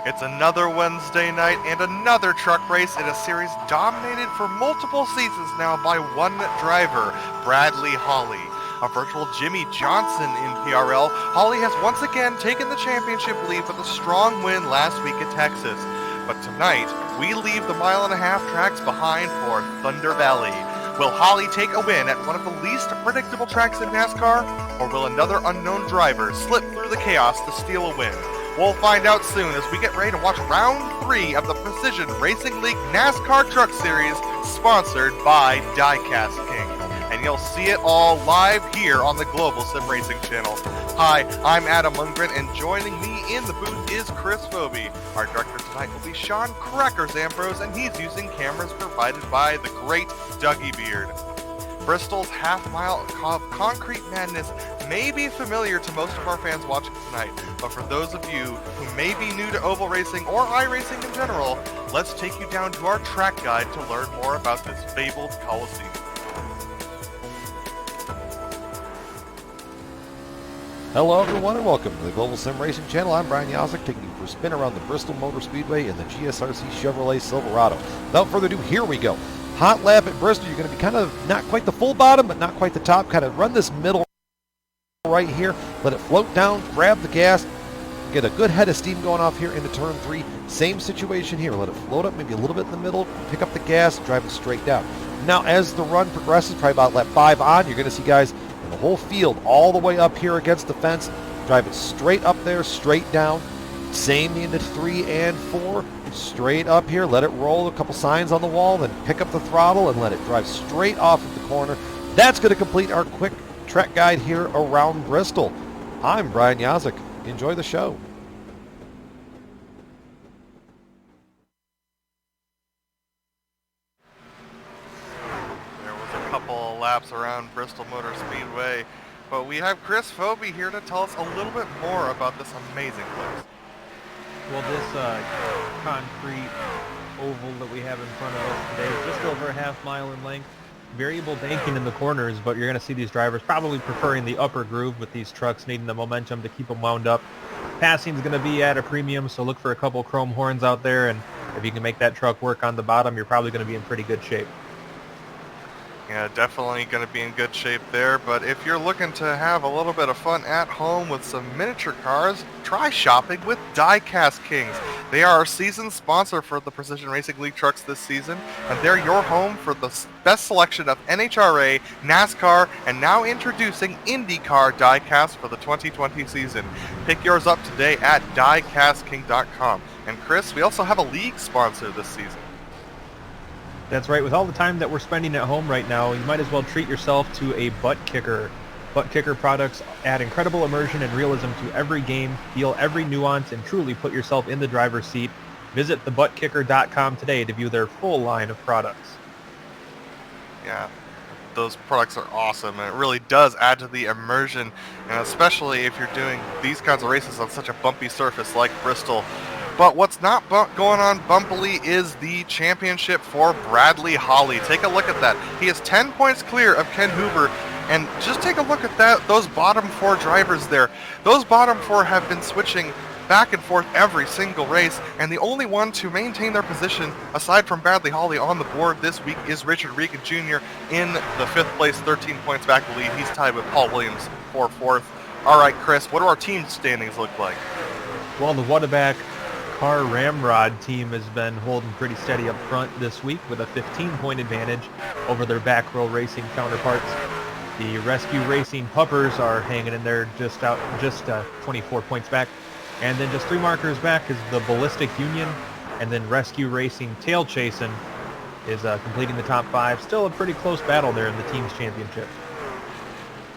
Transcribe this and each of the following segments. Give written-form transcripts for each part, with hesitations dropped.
It's another Wednesday night and another truck race in a series dominated for multiple seasons now by one driver, Bradley Hawley. A virtual Jimmy Johnson in PRL, Hawley has once again taken the championship lead with a strong win last week at Texas. But tonight, we leave the mile-and-a-half tracks behind for Thunder Valley. Will Hawley take a win at one of the least predictable tracks in NASCAR, or will another unknown driver slip through the chaos to steal a win? We'll find out soon as we get ready to watch Round 3 of the Precision Racing League NASCAR Truck Series, sponsored by Diecast Kings. And you'll see it all live here on the Global SimRacing Channel. Hi, I'm Adam Lundgren, and joining me in the booth is Chris Foby. Our director tonight will be Sean Crackers Ambrose, and he's using cameras provided by the great Dougie Beard. Bristol's half-mile of concrete madness may be familiar to most of our fans watching tonight, but for those of you who may be new to oval racing or iRacing in general, let's take you down to our track guide to learn more about this fabled Coliseum. Hello everyone and welcome to the Global SimRacing Channel. I'm Brian Yazek, taking you for a spin around the Bristol Motor Speedway in the GSRC Chevrolet Silverado. Without further ado, here we go. Hot lap at Bristol. You're going to be kind of not quite the full bottom, but not quite the top. Kind of run this middle right here. Let it float down, grab the gas, get a good head of steam going off here into turn 3. Same situation here. Let it float up maybe a little bit in the middle, pick up the gas, drive it straight down. Now as the run progresses, probably about lap 5 on, you're going to see guys in the whole field all the way up here against the fence. Drive it straight up there, straight down. Same into 3 and 4. Straight up here, let it roll, a couple signs on the wall, then pick up the throttle and let it drive straight off of the corner. That's going to complete our quick track guide here around Bristol. I'm Brian Yazek. Enjoy the show. There was a couple of laps around Bristol Motor Speedway, but we have Chris Phoebe here to tell us a little bit more about this amazing place. Well, this concrete oval that we have in front of us today is just over a half-mile in length. Variable banking in the corners, but you're going to see these drivers probably preferring the upper groove with these trucks needing the momentum to keep them wound up. Passing is going to be at a premium, so look for a couple chrome horns out there, and if you can make that truck work on the bottom, you're probably going to be in pretty good shape. Yeah, definitely going to be in good shape there, but if you're looking to have a little bit of fun at home with some miniature cars, try shopping with Diecast Kings. They are our season sponsor for the Precision Racing League trucks this season, and they're your home for the best selection of NHRA, NASCAR, and now introducing IndyCar diecast for the 2020 season. Pick yours up today at diecastking.com. And Chris, we also have a league sponsor this season. That's right. With all the time that we're spending at home right now, you might as well treat yourself to a ButtKicker. ButtKicker products add incredible immersion and realism to every game, feel every nuance, and truly put yourself in the driver's seat. Visit thebuttkicker.com today to view their full line of products. Yeah, those products are awesome, and it really does add to the immersion, and especially if you're doing these kinds of races on such a bumpy surface like Bristol. But what's not going on bumpily is the championship for Bradley Holly. Take a look at that. He is 10 points clear of Ken Huber, and just take a look at that. Those bottom 4 drivers there. Those bottom 4 have been switching back and forth every single race, and the only one to maintain their position, aside from Bradley Holly on the board this week, is Richard Regan Jr. in the 5th place, 13 points back the lead. He's tied with Paul Williams for 4th. All right, Chris, what do our team standings look like? Well, the Whataback Car Ramrod team has been holding pretty steady up front this week with a 15-point advantage over their back row racing counterparts. The Rescue Racing Puppers are hanging in there just 24 points back. And then just 3 markers back is the Ballistic Union, and then Rescue Racing Tail Chasing is completing the top 5. Still a pretty close battle there in the team's championship.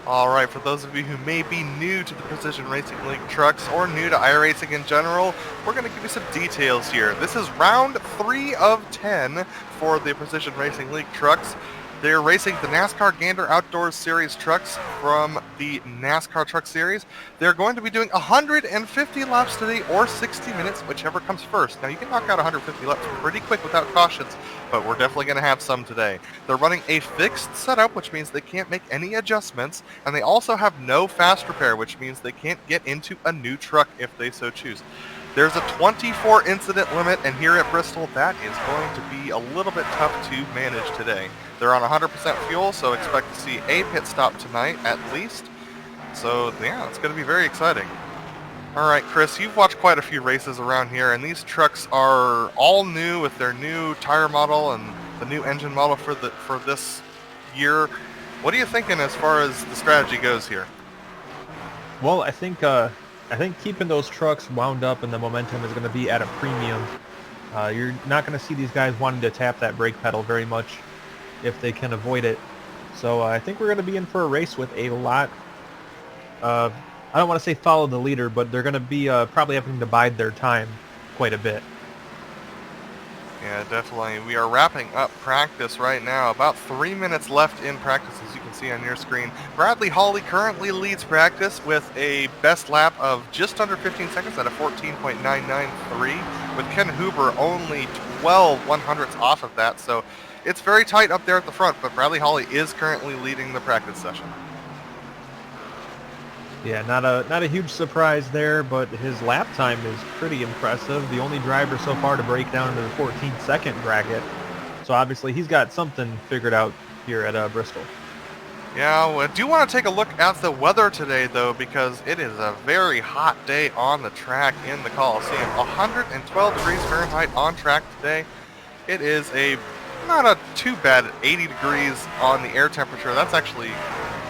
All right, for those of you who may be new to the Precision Racing League trucks or new to iRacing in general, we're going to give you some details here. This is round 3 of 10 for the Precision Racing League trucks. They're racing the NASCAR Gander Outdoors Series trucks from the NASCAR Truck Series. They're going to be doing 150 laps today, or 60 minutes, whichever comes first. Now, you can knock out 150 laps pretty quick without cautions, but we're definitely going to have some today. They're running a fixed setup, which means they can't make any adjustments, and they also have no fast repair, which means they can't get into a new truck if they so choose. There's a 24 incident limit, and here at Bristol, that is going to be a little bit tough to manage today. They're on 100% fuel, so expect to see a pit stop tonight at least. So, yeah, it's going to be very exciting. All right, Chris, you've watched quite a few races around here, and these trucks are all new with their new tire model and the new engine model for this year. What are you thinking as far as the strategy goes here? Well, I think keeping those trucks wound up and the momentum is going to be at a premium. You're not going to see these guys wanting to tap that brake pedal very much if they can avoid it. So I think we're going to be in for a race with a lot of, I don't want to say follow the leader, but they're going to be probably having to bide their time quite a bit. Yeah, definitely. We are wrapping up practice right now. About 3 minutes left in practice, as you can see on your screen. Bradley Hawley currently leads practice with a best lap of just under 15 seconds at a 14.993, with Ken Huber only 12 100ths off of that. So it's very tight up there at the front, but Bradley Hawley is currently leading the practice session. Yeah, not a huge surprise there, but his lap time is pretty impressive. The only driver so far to break down into the 14-second bracket. So obviously he's got something figured out here at Bristol. Yeah, I do want to take a look at the weather today, though, because it is a very hot day on the track in the Coliseum. 112 degrees Fahrenheit on track today. It is not a too bad 80 degrees on the air temperature. That's actually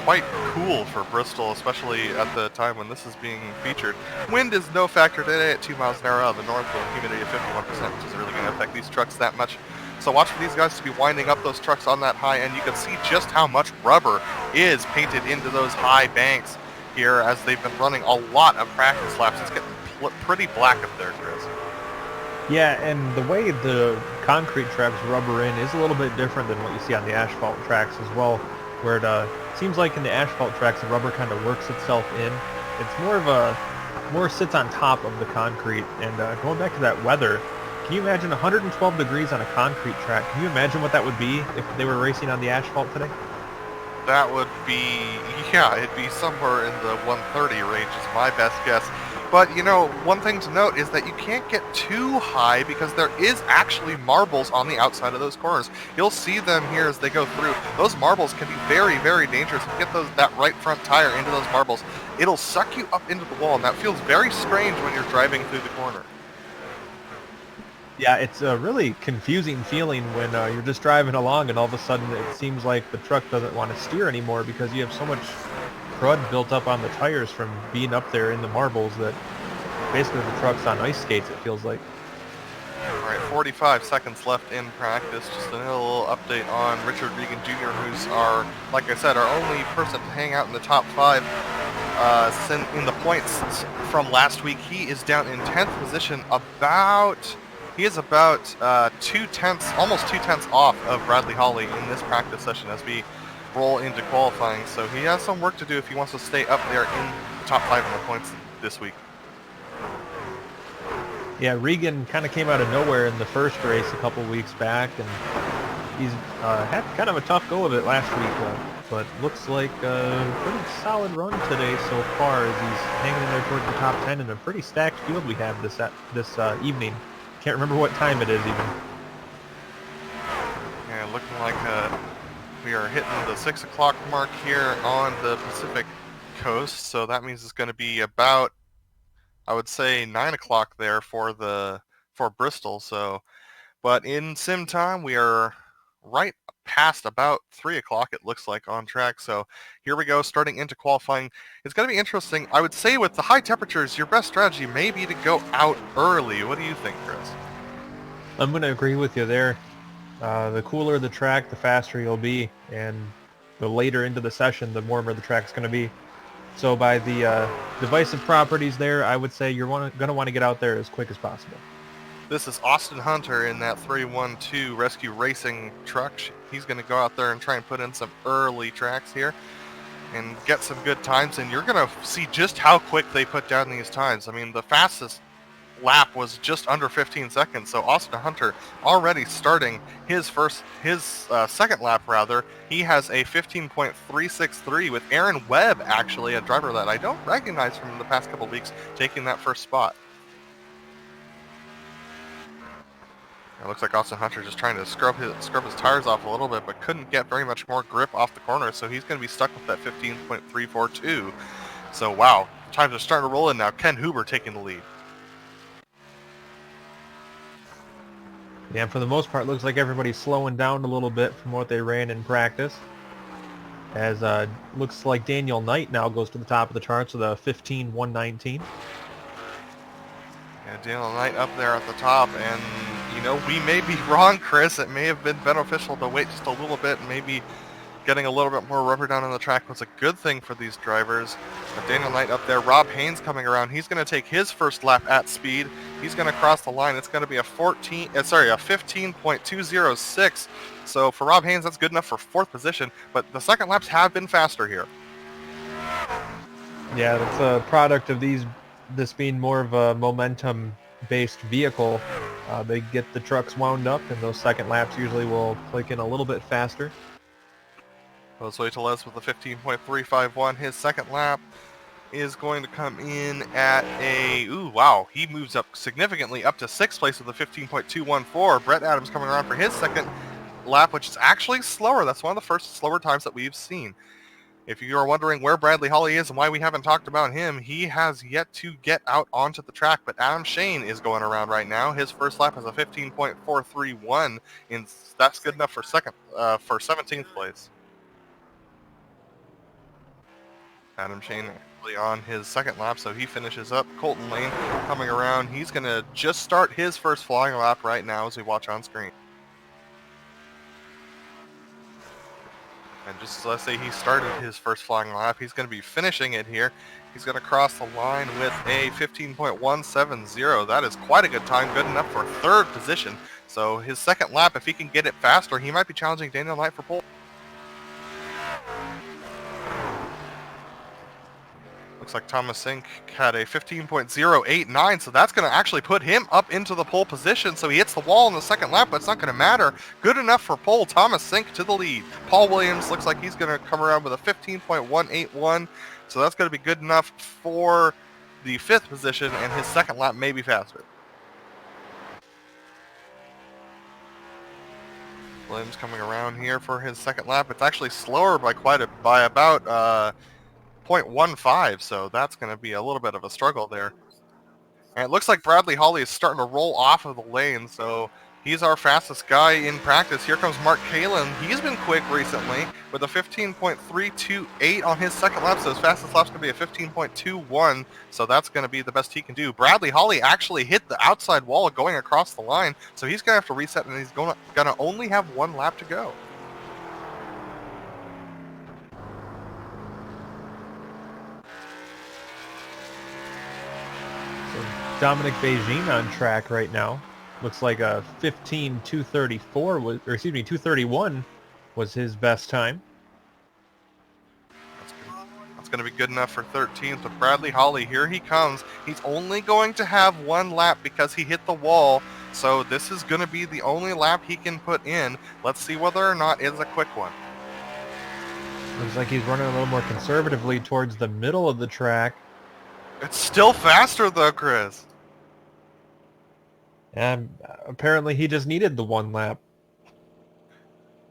quite cool for Bristol, especially at the time when this is being featured. Wind is no factor today at 2 miles an hour out of the north, with humidity of 51%, which isn't really going to affect these trucks that much. So watch for these guys to be winding up those trucks on that high end. You can see just how much rubber is painted into those high banks here as they've been running a lot of practice laps. It's getting pretty black up there, Chris. Yeah, and the way the concrete tracks rubber in is a little bit different than what you see on the asphalt tracks as well, where it seems like in the asphalt tracks the rubber kind of works itself in. It's more sits on top of the concrete. And going back to that weather, can you imagine 112 degrees on a concrete track? Can you imagine what that would be if they were racing on the asphalt today? That would be, yeah, it'd be somewhere in the 130 range is my best guess. But, you know, one thing to note is that you can't get too high because there is actually marbles on the outside of those corners. You'll see them here as they go through. Those marbles can be very, very dangerous. If you get that right front tire into those marbles, it'll suck you up into the wall, and that feels very strange when you're driving through the corner. Yeah, it's a really confusing feeling when you're just driving along and all of a sudden it seems like the truck doesn't want to steer anymore because you have so much crud built up on the tires from being up there in the marbles that basically the truck's on ice skates, it feels like. All right, 45 seconds left in practice. Just a little update on Richard Regan Jr., who's like I said, our only person to hang out in the top 5 in the points from last week. He is down in 10th position, he is about almost 2/10 off of Bradley Hawley in this practice session as we roll into qualifying. So he has some work to do if he wants to stay up there in the top 5 in the points this week. Yeah, Regan kind of came out of nowhere in the first race a couple weeks back, and he's had kind of a tough go of it last week, but looks like a pretty solid run today so far as he's hanging in there towards the top 10 in a pretty stacked field we have this evening. Can't remember what time it is even. Yeah, looking like we are hitting the 6 o'clock mark here on the Pacific coast, so that means it's going to be about, I would say, 9 o'clock there for Bristol. So, but in sim time, we are right past about 3 o'clock, it looks like, on track. So here we go, starting into qualifying. It's going to be interesting. I would say with the high temperatures, your best strategy may be to go out early. What do you think, Chris? I'm going to agree with you there. The cooler the track, the faster you'll be, and the later into the session, the warmer the track's going to be. So by the divisive properties there, I would say you're going to want to get out there as quick as possible. This is Austin Hunter in that 312 Rescue Racing truck. He's going to go out there and try and put in some early tracks here and get some good times, and you're going to see just how quick they put down these times. I mean, the fastest lap was just under 15 seconds, so Austin Hunter already starting his second lap rather. He has a 15.363 with Aaron Webb, actually a driver that I don't recognize from the past couple weeks, taking that first spot. It looks like Austin Hunter just trying to scrub his tires off a little bit, but couldn't get very much more grip off the corner, so he's going to be stuck with that 15.342. So wow, times are starting to roll in now. Ken Huber taking the lead. Yeah, and for the most part, it looks like everybody's slowing down a little bit from what they ran in practice. As looks like Daniel Knight now goes to the top of the charts with a 15.119. Yeah, Daniel Knight up there at the top, and you know, we may be wrong, Chris. It may have been beneficial to wait just a little bit and maybe getting a little bit more rubber down on the track was a good thing for these drivers. But Daniel Knight up there, Rob Haynes coming around. He's going to take his first lap at speed. He's going to cross the line. It's going to be a 15.206. So for Rob Haynes, that's good enough for 4th position. But the second laps have been faster here. Yeah, that's a product of this being more of a momentum-based vehicle. They get the trucks wound up, and those second laps usually will click in a little bit faster. Jose Tellez with a 15.351. His second lap is going to come in at he moves up significantly up to 6th place with a 15.214. Brett Adams coming around for his second lap, which is actually slower. That's one of the first slower times that we've seen. If you are wondering where Bradley Holly is and why we haven't talked about him, he has yet to get out onto the track, but Adam Shane is going around right now. His first lap is a 15.431, and that's good enough for 17th place. Adam Shane on his second lap, so he finishes up. Colton Lane coming around. He's going to just start his first flying lap right now as we watch on screen. And just let's say he started his first flying lap, he's going to be finishing it here. He's going to cross the line with a 15.170. That is quite a good time, good enough for 3rd position. So his second lap, if he can get it faster, he might be challenging Daniel Knight for pole. Looks like Thomas Sink had a 15.089, so that's going to actually put him up into the pole position. So he hits the wall in the second lap, but it's not going to matter. Good enough for pole. Thomas Sink to the lead. Paul Williams looks like he's going to come around with a 15.181, so that's going to be good enough for the 5th position, and his second lap may be faster. Williams coming around here for his second lap. It's actually slower by about 0.15, so that's going to be a little bit of a struggle there. And it looks like Bradley Holly is starting to roll off of the lane, so he's our fastest guy in practice. Here comes Mark Kalin. He's been quick recently with a 15.328 on his second lap, so his fastest lap's going to be a 15.21, so that's going to be the best he can do. Bradley Holly actually hit the outside wall going across the line, so he's going to have to reset, and he's going to only have 1 lap to go. Dominic Beijing on track right now. Looks like a 231 was his best time. That's going to be good enough for 13th. But Bradley Holly, here he comes. He's only going to have 1 lap because he hit the wall. So this is going to be the only lap he can put in. Let's see whether or not it's a quick one. Looks like he's running a little more conservatively towards the middle of the track. It's still faster though, Chris. And apparently he just needed the 1 lap.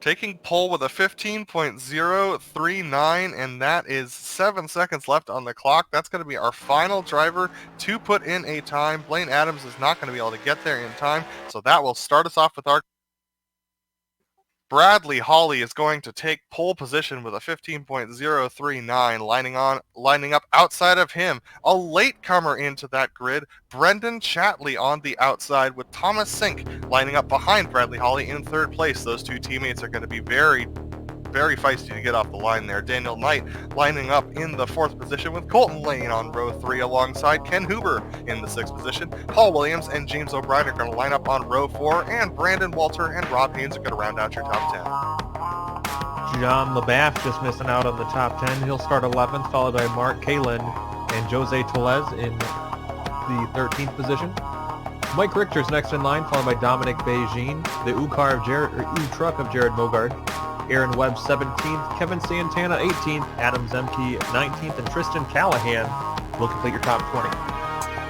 Taking pole with a 15.039, and that is 7 seconds left on the clock. That's going to be our final driver to put in a time. Blaine Adams is not going to be able to get there in time, so that will start us off with our... Bradley Holly is going to take pole position with a 15.039, lining up outside of him. A latecomer into that grid, Brendan Chatley on the outside with Thomas Sink lining up behind Bradley Holly in 3rd place. Those 2 teammates are going to be very, very feisty to get off the line there. Daniel Knight lining up in the 4th position with Colton Lane on row 3 alongside Ken Huber in the 6th position. Paul Williams and James O'Brien are going to line up on row 4, and Brandon Walter and Rob Haynes are going to round out your top 10. John LaBaff just missing out on the top 10. He'll start 11th, followed by Mark Kalin and Jose Tellez in the 13th position. Mike Richter's next in line, followed by Dominic Beijing, the U-truck of Jared Mogard. Aaron Webb 17th, Kevin Santana 18th, Adam Zemke 19th, and Tristan Callahan will complete your top 20.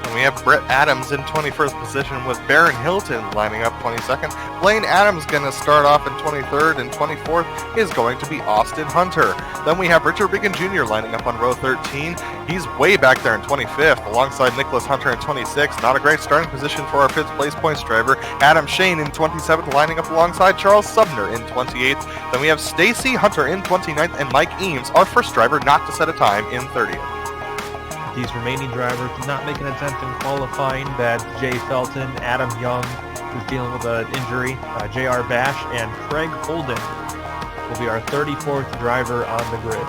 And we have Brett Adams in 21st position with Baron Hilton lining up 22nd. Blaine Adams going to start off in 23rd, and 24th is going to be Austin Hunter. Then we have Richard Biggin Jr. lining up on row 13. He's way back there in 25th alongside Nicholas Hunter in 26th. Not a great starting position for our 5th place points driver. Adam Shane in 27th lining up alongside Charles Subner in 28th. Then we have Stacy Hunter in 29th and Mike Eames, our first driver not to set a time, in 30th. These remaining drivers did not make an attempt in qualifying. That's Jay Felton, Adam Young, who's dealing with an injury, J.R. Bash, and Craig Holden. will be our 34th driver on the grid.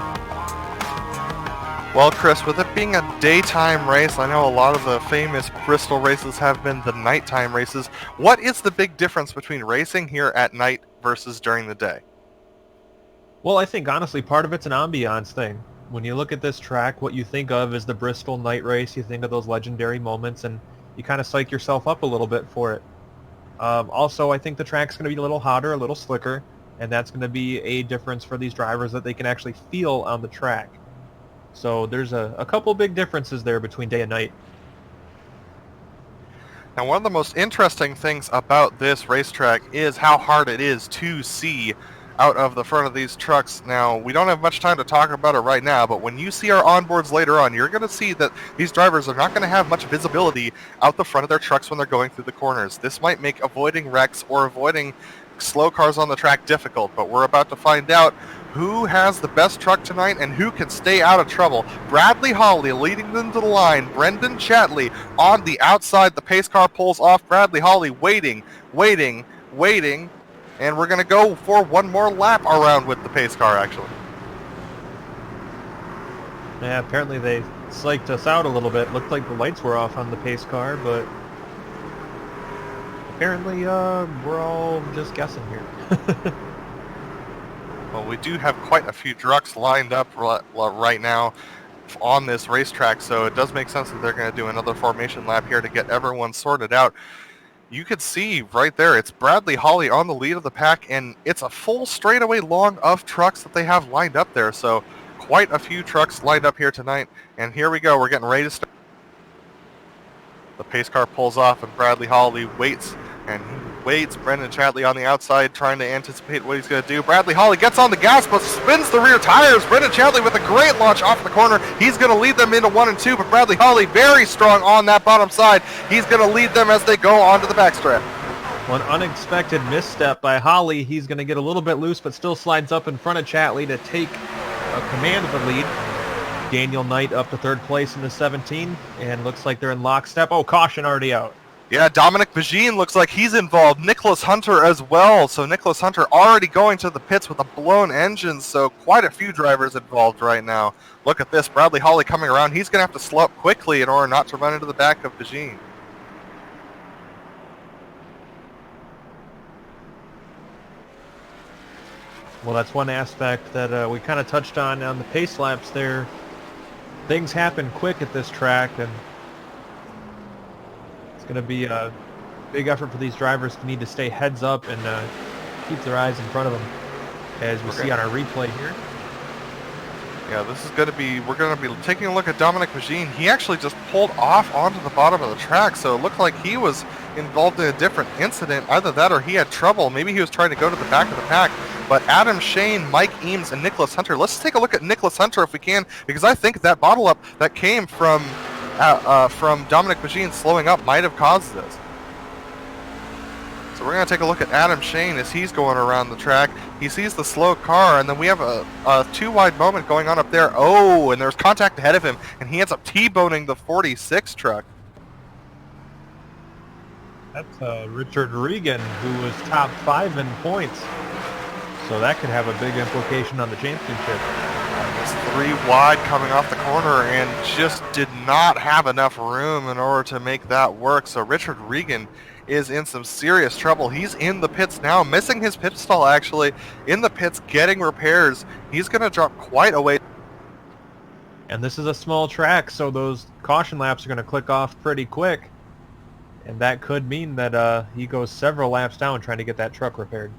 Well, Chris, with it being a daytime race, I know a lot of the famous Bristol races have been the nighttime races. What is the big difference between racing here at night versus during the day? Well, I think honestly part of it's an ambiance thing. When you look at this track, what you think of is the Bristol night race. You think of those legendary moments, and you kind of psych yourself up a little bit for it. Also, I think the track's going to be a little hotter, a little slicker, and that's going to be a difference for these drivers that they can actually feel on the track. So there's a couple big differences there between day and night. Now, one of the most interesting things about this racetrack is how hard it is to see out of the front of these trucks. Now, we don't have much time to talk about it right now, but when you see our onboards later on, you're going to see that these drivers are not going to have much visibility out the front of their trucks when they're going through the corners. This might make avoiding wrecks or avoiding slow cars on the track difficult, but we're about to find out who has the best truck tonight and who can stay out of trouble. Bradley Hawley leading them to the line. Brendan Chatley on the outside. The pace car pulls off. Bradley Hawley waiting, and we're going to go for one more lap around with the pace car, actually. Yeah, apparently they psyched us out a little bit. Looked like the lights were off on the pace car, but apparently we're all just guessing here. Well, we do have quite a few trucks lined up right now on this racetrack, so it does make sense that they're going to do another formation lap here to get everyone sorted out. You could see right there, it's Bradley Hawley on the lead of the pack, and it's a full straightaway long of trucks that they have lined up there, so quite a few trucks lined up here tonight. And here we go, we're getting ready to start. The pace car pulls off, and Bradley Hawley waits, and he waits. Brendan Chatley on the outside trying to anticipate what he's going to do. Bradley Hawley gets on the gas but spins the rear tires. Brendan Chatley with a great launch off the corner. He's going to lead them into 1 and 2, but Bradley Hawley very strong on that bottom side. He's going to lead them as they go onto the backstrap. One unexpected misstep by Hawley. He's going to get a little bit loose but still slides up in front of Chatley to take a command of the lead. Daniel Knight up to third place in the 17, and looks like they're in lockstep. Oh, caution already out. Yeah, Dominic Bajin looks like he's involved. Nicholas Hunter as well. So Nicholas Hunter already going to the pits with a blown engine. So quite a few drivers involved right now. Look at this. Bradley Hawley coming around. He's going to have to slow up quickly in order not to run into the back of Bajin. Well, that's one aspect that we kind of touched on the pace laps there. Things happen quick at this track, and it's going to be a big effort for these drivers to need to stay heads up and keep their eyes in front of them, as we see on our replay here. Yeah, this is going to be, we're going to be taking a look at Dominic Bajin. He actually just pulled off onto the bottom of the track, so it looked like he was involved in a different incident. Either that or he had trouble. Maybe he was trying to go to the back of the pack. But Adam Shane, Mike Eames, and Nicholas Hunter, let's take a look at Nicholas Hunter if we can, because I think that bottle up that came from Dominic Bajin slowing up might have caused this. So we're going to take a look at Adam Shane as he's going around the track. He sees the slow car, and then we have a too-wide moment going on up there. Oh, and there's contact ahead of him, and he ends up T-boning the 46 truck. That's Richard Regan, who was top 5 in points. So that could have a big implication on the championship. It's 3 wide coming off the corner and just did not have enough room in order to make that work. So Richard Regan is in some serious trouble. He's in the pits now, missing his pit stall actually, in the pits getting repairs. He's going to drop quite a way. And this is a small track, so those caution laps are going to click off pretty quick. And that could mean that he goes several laps down trying to get that truck repaired.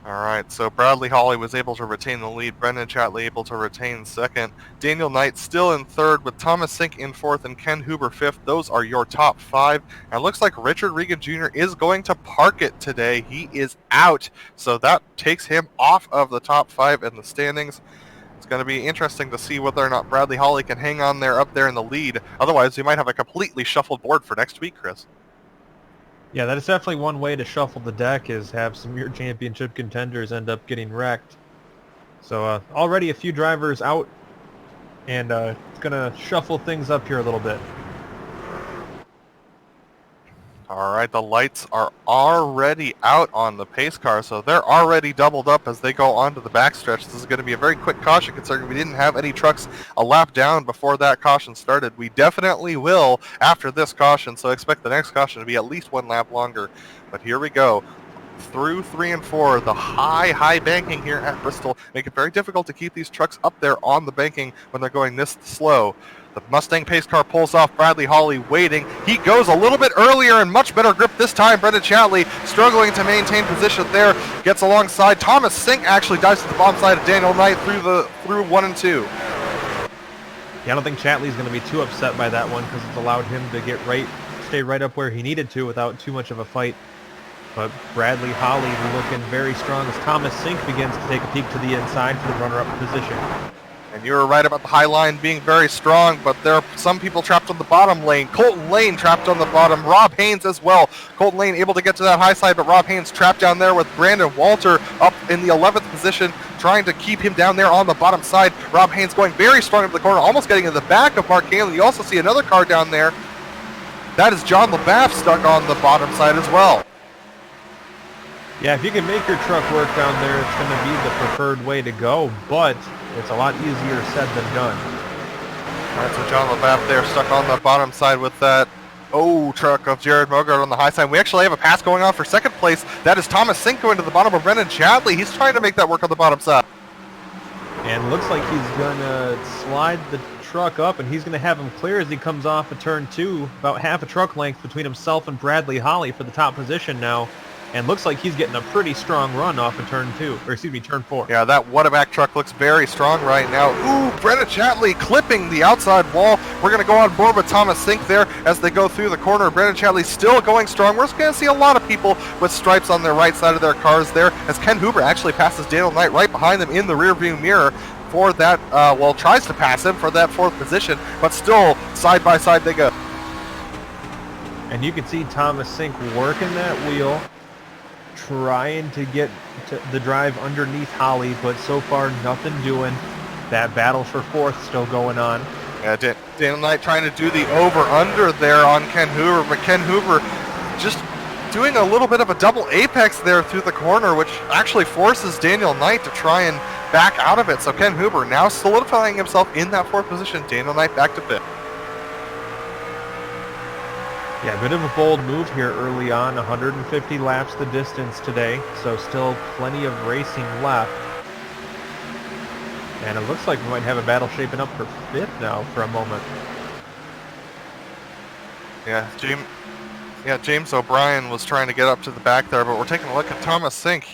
All right, so Bradley Hawley was able to retain the lead. Brendan Chatley able to retain second. Daniel Knight still in third with Thomas Sink in fourth and Ken Huber fifth. Those are your top 5. And it looks like Richard Regan Jr. is going to park it today. He is out, so that takes him off of the top 5 in the standings. It's going to be interesting to see whether or not Bradley Hawley can hang on there up there in the lead. Otherwise, we might have a completely shuffled board for next week, Chris. Yeah, that is definitely one way to shuffle the deck, is have some of your championship contenders end up getting wrecked. So already a few drivers out, and it's going to shuffle things up here a little bit. All right, the lights are already out on the pace car, so they're already doubled up as they go onto the backstretch. This is going to be a very quick caution considering we didn't have any trucks a lap down before that caution started. We definitely will after this caution, so expect the next caution to be at least 1 lap longer. But here we go. Through 3 and 4, the high banking here at Bristol make it very difficult to keep these trucks up there on the banking when they're going this slow. The Mustang pace car pulls off. Bradley Hawley waiting. He goes a little bit earlier and much better grip this time. Brendan Chatley struggling to maintain position there. Gets alongside. Thomas Sink actually dives to the bottom side of Daniel Knight through 1 and 2. Yeah, I don't think Chatley's going to be too upset by that one because it's allowed him to stay right up where he needed to without too much of a fight. But Bradley Hawley looking very strong as Thomas Sink begins to take a peek to the inside for the runner-up position. And you were right about the high line being very strong, but there are some people trapped on the bottom lane. Colton Lane trapped on the bottom. Rob Haynes as well. Colton Lane able to get to that high side, but Rob Haynes trapped down there with Brandon Walter up in the 11th position, trying to keep him down there on the bottom side. Rob Haynes going very strong up the corner, almost getting in the back of Mark Galen. You also see another car down there. That is John LaBaff stuck on the bottom side as well. Yeah, if you can make your truck work down there, it's going to be the preferred way to go, but it's a lot easier said than done. All right, so John LaBaff there stuck on the bottom side with that truck of Jared Mogart on the high side. We actually have a pass going on for second place. That is Thomas Sink going to the bottom of Brendan Chatley. He's trying to make that work on the bottom side. And looks like he's going to slide the truck up, and he's going to have him clear as he comes off of turn 2. About half a truck length between himself and Bradley Hawley for the top position now. And looks like he's getting a pretty strong run off of turn 4. Yeah, that Whataback truck looks very strong right now. Ooh, Brendan Chatley clipping the outside wall. We're going to go on board with Thomas Sink there as they go through the corner. Brendan Chatley still going strong. We're going to see a lot of people with stripes on their right side of their cars there as Ken Huber actually passes Daniel Knight right behind them in the rearview mirror for that, tries to pass him for that 4th position, but still side by side they go. And you can see Thomas Sink working that wheel, trying to get to the drive underneath Holly, but so far nothing doing. That battle for 4th still going on. Yeah, Daniel Knight trying to do the over-under there on Ken Hoover, but Ken Hoover just doing a little bit of a double apex there through the corner, which actually forces Daniel Knight to try and back out of it. So Ken Hoover now solidifying himself in that 4th position. Daniel Knight back to 5th. Yeah, a bit of a bold move here early on. 150 laps the distance today, so still plenty of racing left. And it looks like we might have a battle shaping up for 5th now for a moment. Yeah, James O'Brien was trying to get up to the back there, but we're taking a look at Thomas Sink.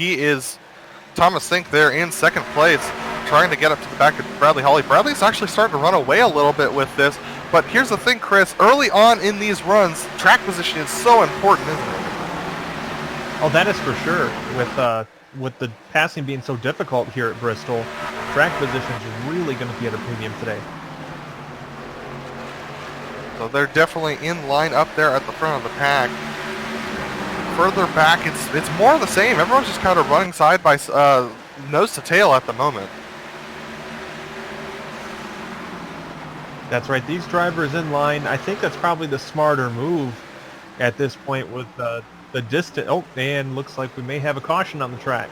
Thomas Sink there in 2nd place, trying to get up to the back of Bradley Hawley. Bradley's actually starting to run away a little bit with this. But here's the thing, Chris. Early on in these runs, track position is so important, isn't it? Oh, that is for sure. With the passing being so difficult here at Bristol, track position is really going to be at a premium today. So they're definitely in line up there at the front of the pack. Further back, it's more of the same. Everyone's just kind of running side by nose to tail at the moment. That's right. These drivers in line, I think that's probably the smarter move at this point with the distance. Oh, and looks like we may have a caution on the track.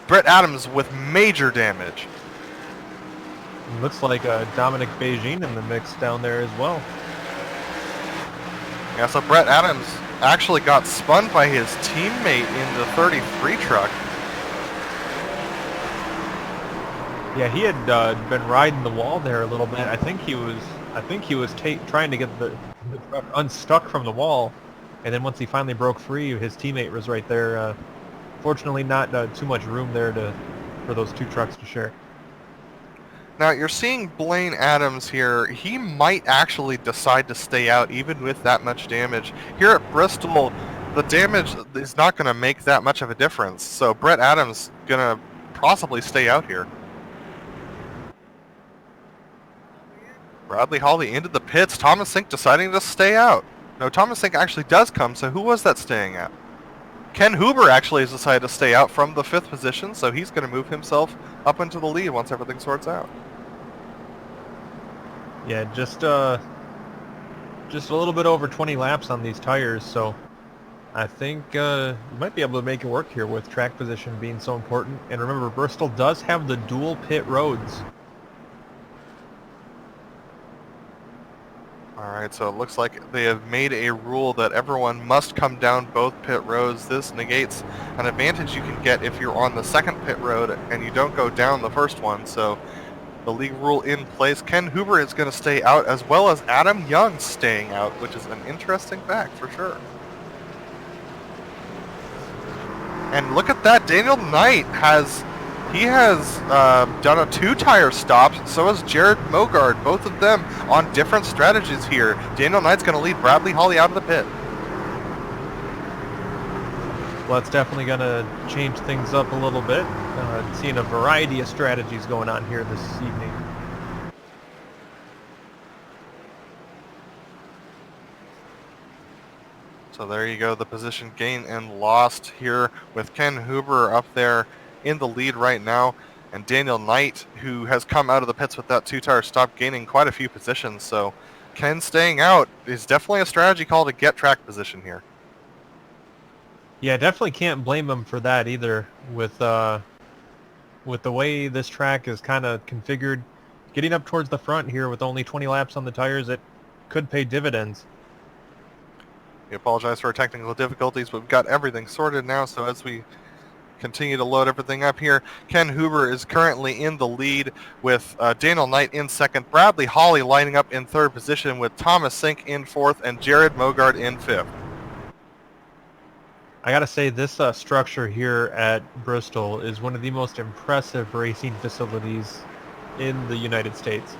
Brett Adams with major damage. Looks like Dominic Beijing in the mix down there as well. Yeah, so Brett Adams actually got spun by his teammate in the 33 truck. Yeah, he had been riding the wall there a little bit. I think he was trying to get the truck unstuck from the wall, and then once he finally broke free, his teammate was right there. Fortunately, not too much room there for those 2 trucks to share. Now, you're seeing Blaine Adams here. He might actually decide to stay out even with that much damage. Here at Bristol, the damage is not going to make that much of a difference. So Brett Adams going to possibly stay out here. Bradley Hawley into the pits. Thomas Sink deciding to stay out. No, Thomas Sink actually does come, so who was that staying out? Ken Huber actually has decided to stay out from the 5th position, so he's going to move himself up into the lead once everything sorts out. Yeah, just a little bit over 20 laps on these tires, so I think you might be able to make it work here with track position being so important. And remember, Bristol does have the dual pit roads. Alright, so it looks like they have made a rule that everyone must come down both pit roads. This negates an advantage you can get if you're on the second pit road and you don't go down the first one. So the league rule in place. Ken Huber is going to stay out, as well as Adam Young staying out, which is an interesting fact for sure. And look at that, Daniel Knight has done a 2-tire stop, so has Jared Mogard, both of them on different strategies here. Daniel Knight's going to lead Bradley Holly out of the pit. Well, it's definitely going to change things up a little bit. Seeing a variety of strategies going on here this evening. So there you go, the position gain and lost here with Ken Huber up there in the lead right now, and Daniel Knight, who has come out of the pits with that 2-tire stop, gaining quite a few positions. So Ken staying out is definitely a strategy call to get track position here. Yeah, definitely can't blame him for that either. With the way this track is kind of configured, getting up towards the front here with only 20 laps on the tires, it could pay dividends. We apologize for our technical difficulties, but we've got everything sorted now. So as we continue to load everything up here, Ken Huber is currently in the lead with Daniel Knight in second, Bradley Holly lining up in third position with Thomas Sink in fourth and Jared Mogard in fifth. I gotta say, this structure here at Bristol is one of the most impressive racing facilities in the United States.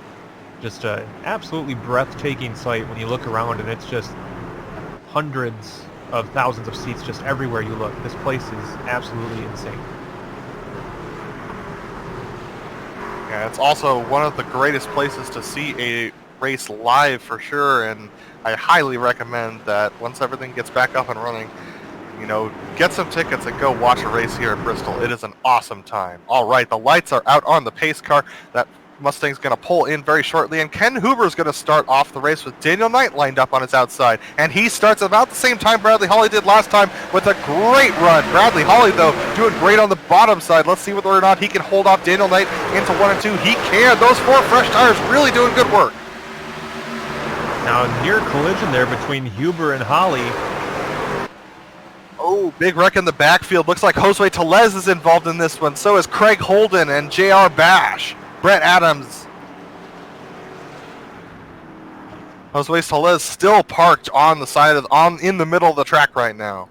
Just an absolutely breathtaking sight when you look around, and it's just hundreds of thousands of seats just everywhere you look. This place is absolutely insane. Yeah, it's also one of the greatest places to see a race live for sure, and I highly recommend that once everything gets back up and running, get some tickets and go watch a race here at Bristol. It is an awesome time. All right, the lights are out on the pace car. That Mustang's going to pull in very shortly, and Ken Huber is going to start off the race with Daniel Knight lined up on his outside, and he starts about the same time Bradley Holly did last time with a great run. Bradley Holly, though, doing great on the bottom side. Let's see whether or not he can hold off Daniel Knight into 1 and 2. He can. Those 4 fresh tires really doing good work. Now, near collision there between Huber and Holly. Oh, big wreck in the backfield. Looks like Josue Telez is involved in this one. So is Craig Holden and J.R. Bash. Brett Adams. Josue Telez still parked on the side of in the middle of the track right now.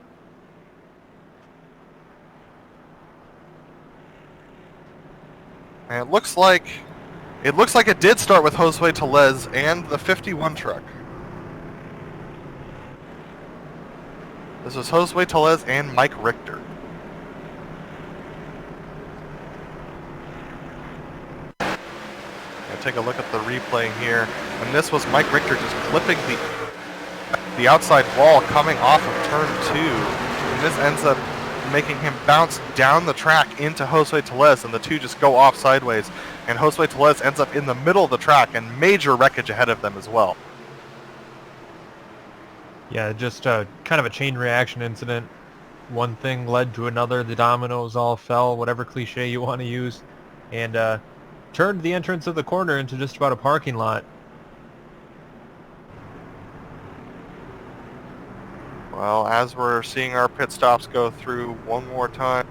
And it looks like it did start with Josue Telez and the 51 truck. This was Josue Telez and Mike Richter. Take a look at the replay here, and this was Mike Richter just clipping the outside wall coming off of turn 2, and this ends up making him bounce down the track into Josue Telez, and the two just go off sideways, and Josue Telez ends up in the middle of the track, and major wreckage ahead of them as well. Yeah, just kind of a chain reaction incident. One thing led to another, the dominoes all fell, whatever cliche you want to use, and turned the entrance of the corner into just about a parking lot. Well, as we're seeing our pit stops go through one more time,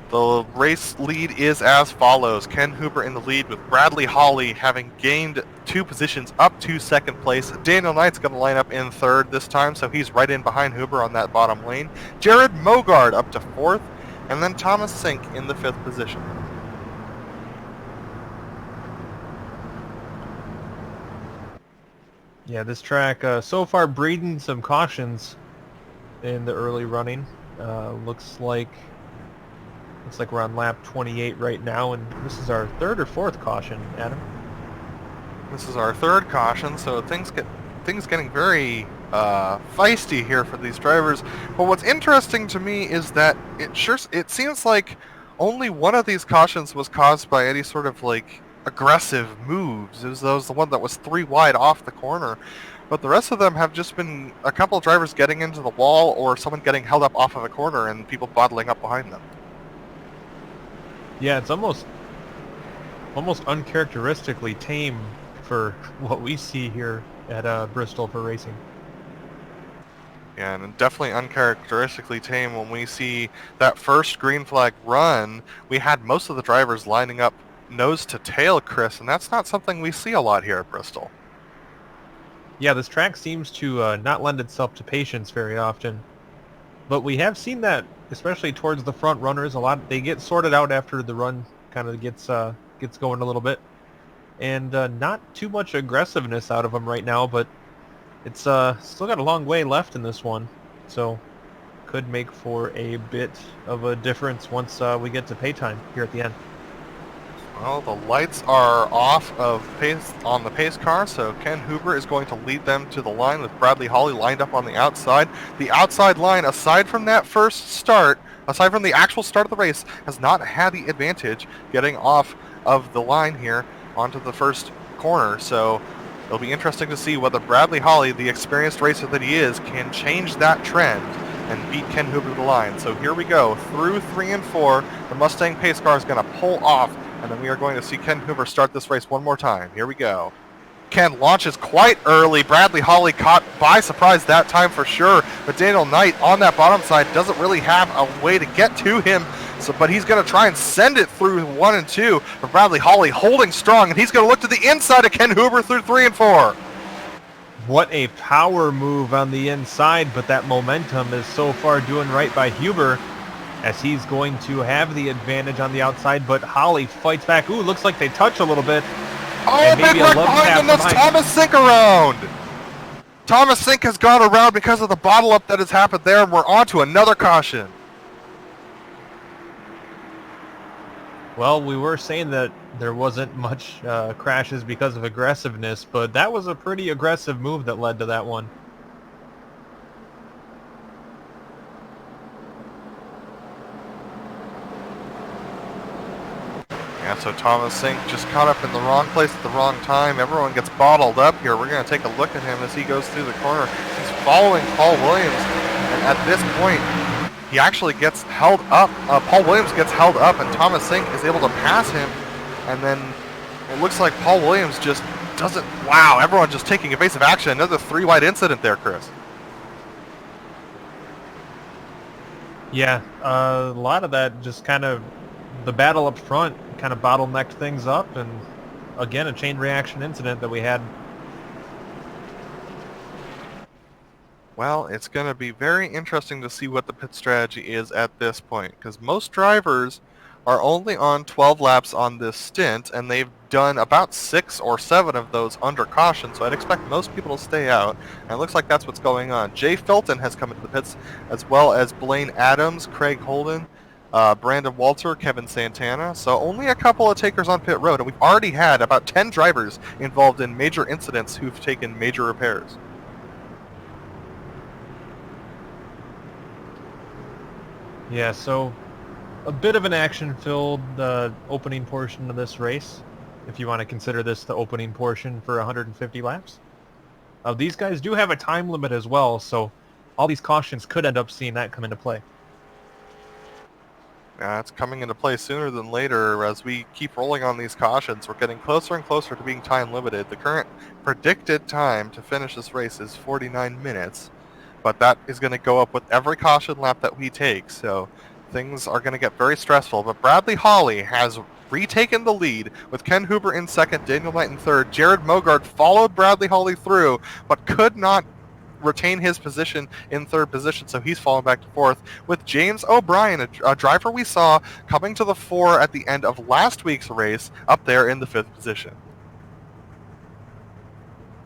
the race lead is as follows. Ken Huber in the lead with Bradley Holly having gained 2 positions up to second place. Daniel Knight's going to line up in third this time, so he's right in behind Huber on that bottom lane. Jared Mogard up to 4th, and then Thomas Sink in the 5th position. Yeah, this track so far breeding some cautions in the early running. Looks like we're on lap 28 right now, and this is our 3rd or 4th caution, Adam. This is our 3rd caution, so things getting very feisty here for these drivers. But what's interesting to me is that it seems like only one of these cautions was caused by any sort of aggressive moves. It was the one that was 3 wide off the corner. But the rest of them have just been a couple of drivers getting into the wall or someone getting held up off of a corner and people bottling up behind them. Yeah, it's almost uncharacteristically tame for what we see here at Bristol for racing. Yeah, and definitely uncharacteristically tame when we see that first green flag run. We had most of the drivers lining up nose to tail, Chris, and that's not something we see a lot here at Bristol. Yeah, this track seems to not lend itself to patience very often. But we have seen that, especially towards the front runners, a lot. They get sorted out after the run kind of gets going a little bit. And not too much aggressiveness out of them right now, but it's still got a long way left in this one. So could make for a bit of a difference once we get to pay time here at the end. Well, the lights are off of pace on the pace car, so Ken Huber is going to lead them to the line with Bradley Hawley lined up on the outside. The outside line, aside from that first start, aside from the actual start of the race, has not had the advantage getting off of the line here onto the first corner. So it'll be interesting to see whether Bradley Hawley, the experienced racer that he is, can change that trend and beat Ken Huber to the line. So here we go. Through 3 and 4, the Mustang pace car is going to pull off, and then we are going to see Ken Huber start this race one more time. Here we go. Ken launches quite early. Bradley Hawley caught by surprise that time for sure, but Daniel Knight on that bottom side doesn't really have a way to get to him, but he's going to try and send it through 1 and 2, but Bradley Hawley holding strong, and he's going to look to the inside of Ken Huber through 3 and 4. What a power move on the inside, but that momentum is so far doing right by Huber, as he's going to have the advantage on the outside, but Hawley fights back. Ooh, looks like they touch a little bit. Oh, big wreck behind him. That's Thomas Sink around. Thomas Sink has gone around because of the bottle up that has happened there, and we're on to another caution. Well, we were saying that there wasn't much crashes because of aggressiveness, but that was a pretty aggressive move that led to that one. Yeah, so Thomas Sink just caught up in the wrong place at the wrong time. Everyone gets bottled up here. We're going to take a look at him as he goes through the corner. He's following Paul Williams, and at this point, he actually gets held up. Paul Williams gets held up, and Thomas Sink is able to pass him, and then it looks like Paul Williams just doesn't... Wow, everyone just taking evasive action. Another 3-wide incident there, Chris. Yeah, a lot of that just kind of... The battle up front kind of bottlenecked things up, and again, a chain reaction incident that we had. Well, it's going to be very interesting to see what the pit strategy is at this point, because most drivers are only on 12 laps on this stint, and they've done about 6 or 7 of those under caution, so I'd expect most people to stay out, and it looks like that's what's going on. Jay Felton has come into the pits, as well as Blaine Adams, Craig Holden, Brandon Walter, Kevin Santana, so only a couple of takers on pit road, and we've already had about 10 drivers involved in major incidents who've taken major repairs. Yeah, so a bit of an action-filled opening portion of this race, if you want to consider this the opening portion for 150 laps. These guys do have a time limit as well, so all these cautions could end up seeing that come into play. It's coming into play sooner than later. As we keep rolling on these cautions, we're getting closer and closer to being time limited. The current predicted time to finish this race is 49 minutes, but that is going to go up with every caution lap that we take, so things are going to get very stressful. But Bradley Hawley has retaken the lead with Ken Huber in second, Daniel Knight in third. Jared Mogart followed Bradley Hawley through, but could not retain his position in third position, so he's fallen back to fourth, with James O'Brien, a driver we saw coming to the fore at the end of last week's race, up there in the fifth position.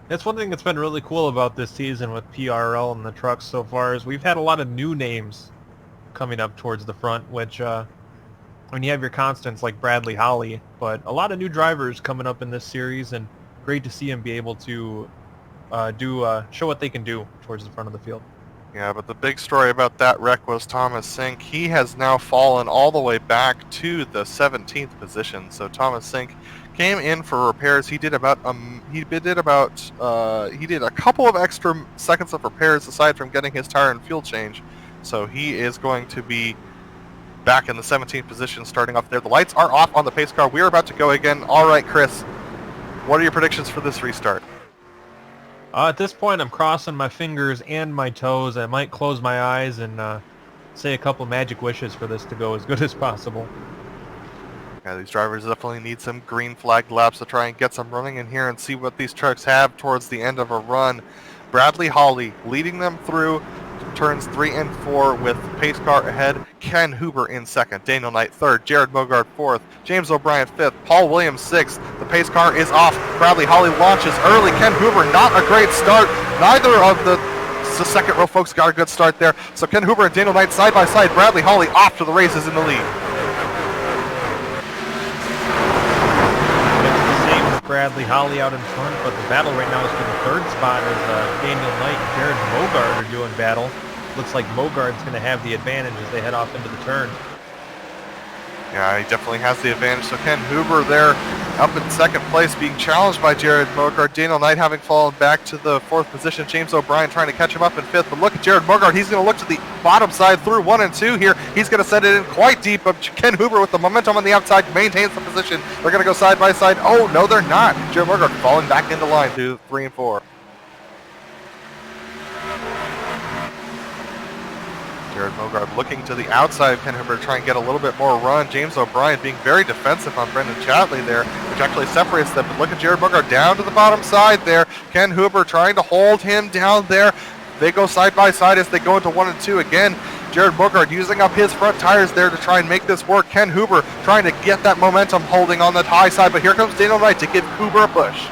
That's one thing that's been really cool about this season with PRL and the trucks so far, is we've had a lot of new names coming up towards the front, which when you have your constants like Bradley Hawley, but a lot of new drivers coming up in this series, and great to see him be able to show what they can do towards the front of the field. Yeah, but the big story about that wreck was Thomas Sink. He has now fallen all the way back to the 17th position. So Thomas Sink came in for repairs. He did a couple of extra seconds of repairs aside from getting his tire and fuel change. So he is going to be back in the 17th position starting off there. The lights are off on the pace car. We are about to go again. All right, Chris, what are your predictions for this restart? At this point, I'm crossing my fingers and my toes. I might close my eyes and say a couple magic wishes for this to go as good as possible. Yeah, these drivers definitely need some green flag laps to try and get some running in here and see what these trucks have towards the end of a run. Bradley Hawley leading them through turns 3 and 4 with pace car ahead. Ken Huber in second. Daniel Knight third. Jared Mogard fourth. James O'Brien fifth. Paul Williams sixth. The pace car is off. Bradley Hawley launches early. Ken Huber not a great start. Neither of the second row folks got a good start there. So Ken Huber and Daniel Knight side by side. Bradley Hawley off to the races in the lead. Bradley Hawley out in front, but the battle right now is for the third spot as Daniel Knight and Jared Mogard are doing battle. Looks like Mogard's going to have the advantage as they head off into the turn. Yeah, he definitely has the advantage. So Ken Huber there up in second place being challenged by Jared Mogard. Daniel Knight having fallen back to the fourth position. James O'Brien trying to catch him up in fifth. But look at Jared Mogard. He's going to look to the bottom side through 1 and 2 here. He's going to send it in quite deep. But Ken Huber with the momentum on the outside maintains the position. They're going to go side by side. Oh, no, they're not. Jared Mogard falling back into line through 3 and 4. Jared Mogard looking to the outside of Ken Huber to try and get a little bit more run. James O'Brien being very defensive on Brendan Chatley there, which actually separates them. But look at Jared Mogard down to the bottom side there. Ken Huber trying to hold him down there. They go side by side as they go into 1 and 2 again. Jared Mogard using up his front tires there to try and make this work. Ken Huber trying to get that momentum holding on that high side. But here comes Daniel Knight to give Huber a push.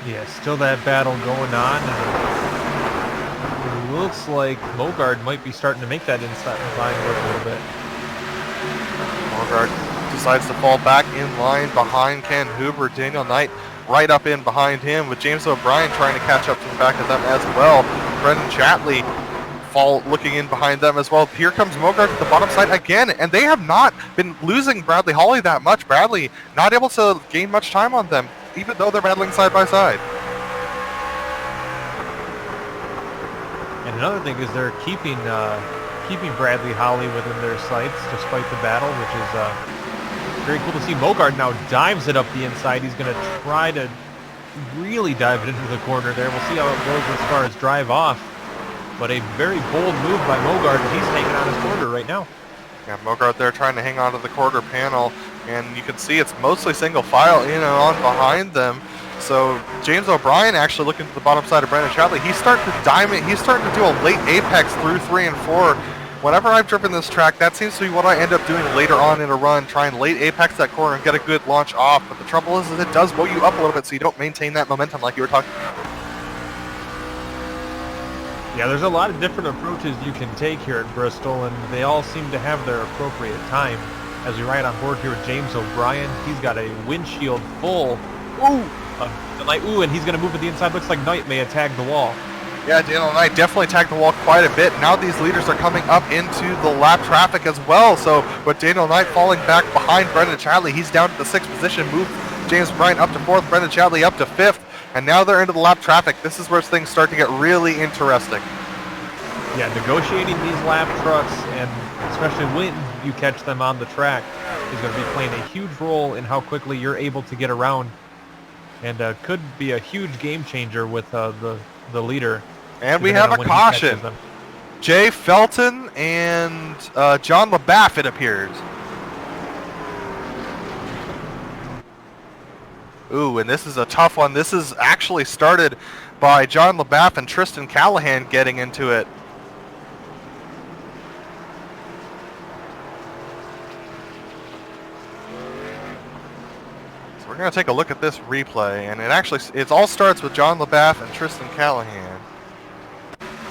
Yeah, still that battle going on. And it looks like Mogard might be starting to make that inside line work a little bit. Mogard decides to fall back in line behind Ken Huber. Daniel Knight right up in behind him with James O'Brien trying to catch up to the back of them as well. Brendan Chatley looking in behind them as well. Here comes Mogard to the bottom side again, and they have not been losing Bradley Hawley that much. Bradley not able to gain much time on them, even though they're battling side by side. And another thing is they're keeping Bradley Hawley within their sights despite the battle, which is very cool to see. Mogard now dives it up the inside. He's going to try to really dive it into the corner there. We'll see how it goes as far as drive off. But a very bold move by Mogard, and he's hanging on his quarter right now. Yeah, Mogard there trying to hang on to the quarter panel, and you can see it's mostly single file in and on behind them. So James O'Brien actually looking to the bottom side of Brandon Chatley. He's starting to diamond. He's starting to do a late apex through 3 and 4. Whenever I've driven this track, that seems to be what I end up doing later on in a run, trying late apex that corner and get a good launch off. But the trouble is it does blow you up a little bit, so you don't maintain that momentum like you were talking about. Yeah, there's a lot of different approaches you can take here at Bristol, and they all seem to have their appropriate time. As we ride on board here with James O'Brien, he's got a windshield full. Ooh, and he's going to move to the inside. Looks like Knight may have tagged the wall. Yeah, Daniel Knight definitely tagged the wall quite a bit. Now these leaders are coming up into the lap traffic as well. So with Daniel Knight falling back behind Brendan Chatley, he's down to the 6th position. Moved James O'Brien up to 4th, Brendan Chatley up to 5th. And now they're into the lap traffic. This is where things start to get really interesting. Yeah, negotiating these lap trucks, and especially when you catch them on the track, is going to be playing a huge role in how quickly you're able to get around, and could be a huge game changer with the leader. And we have a caution. Jay Felton and John LaBaff, it appears. Ooh, and this is a tough one. This is actually started by John LaBaff and Tristan Callahan getting into it. So we're going to take a look at this replay, and it all starts with John LaBaff and Tristan Callahan.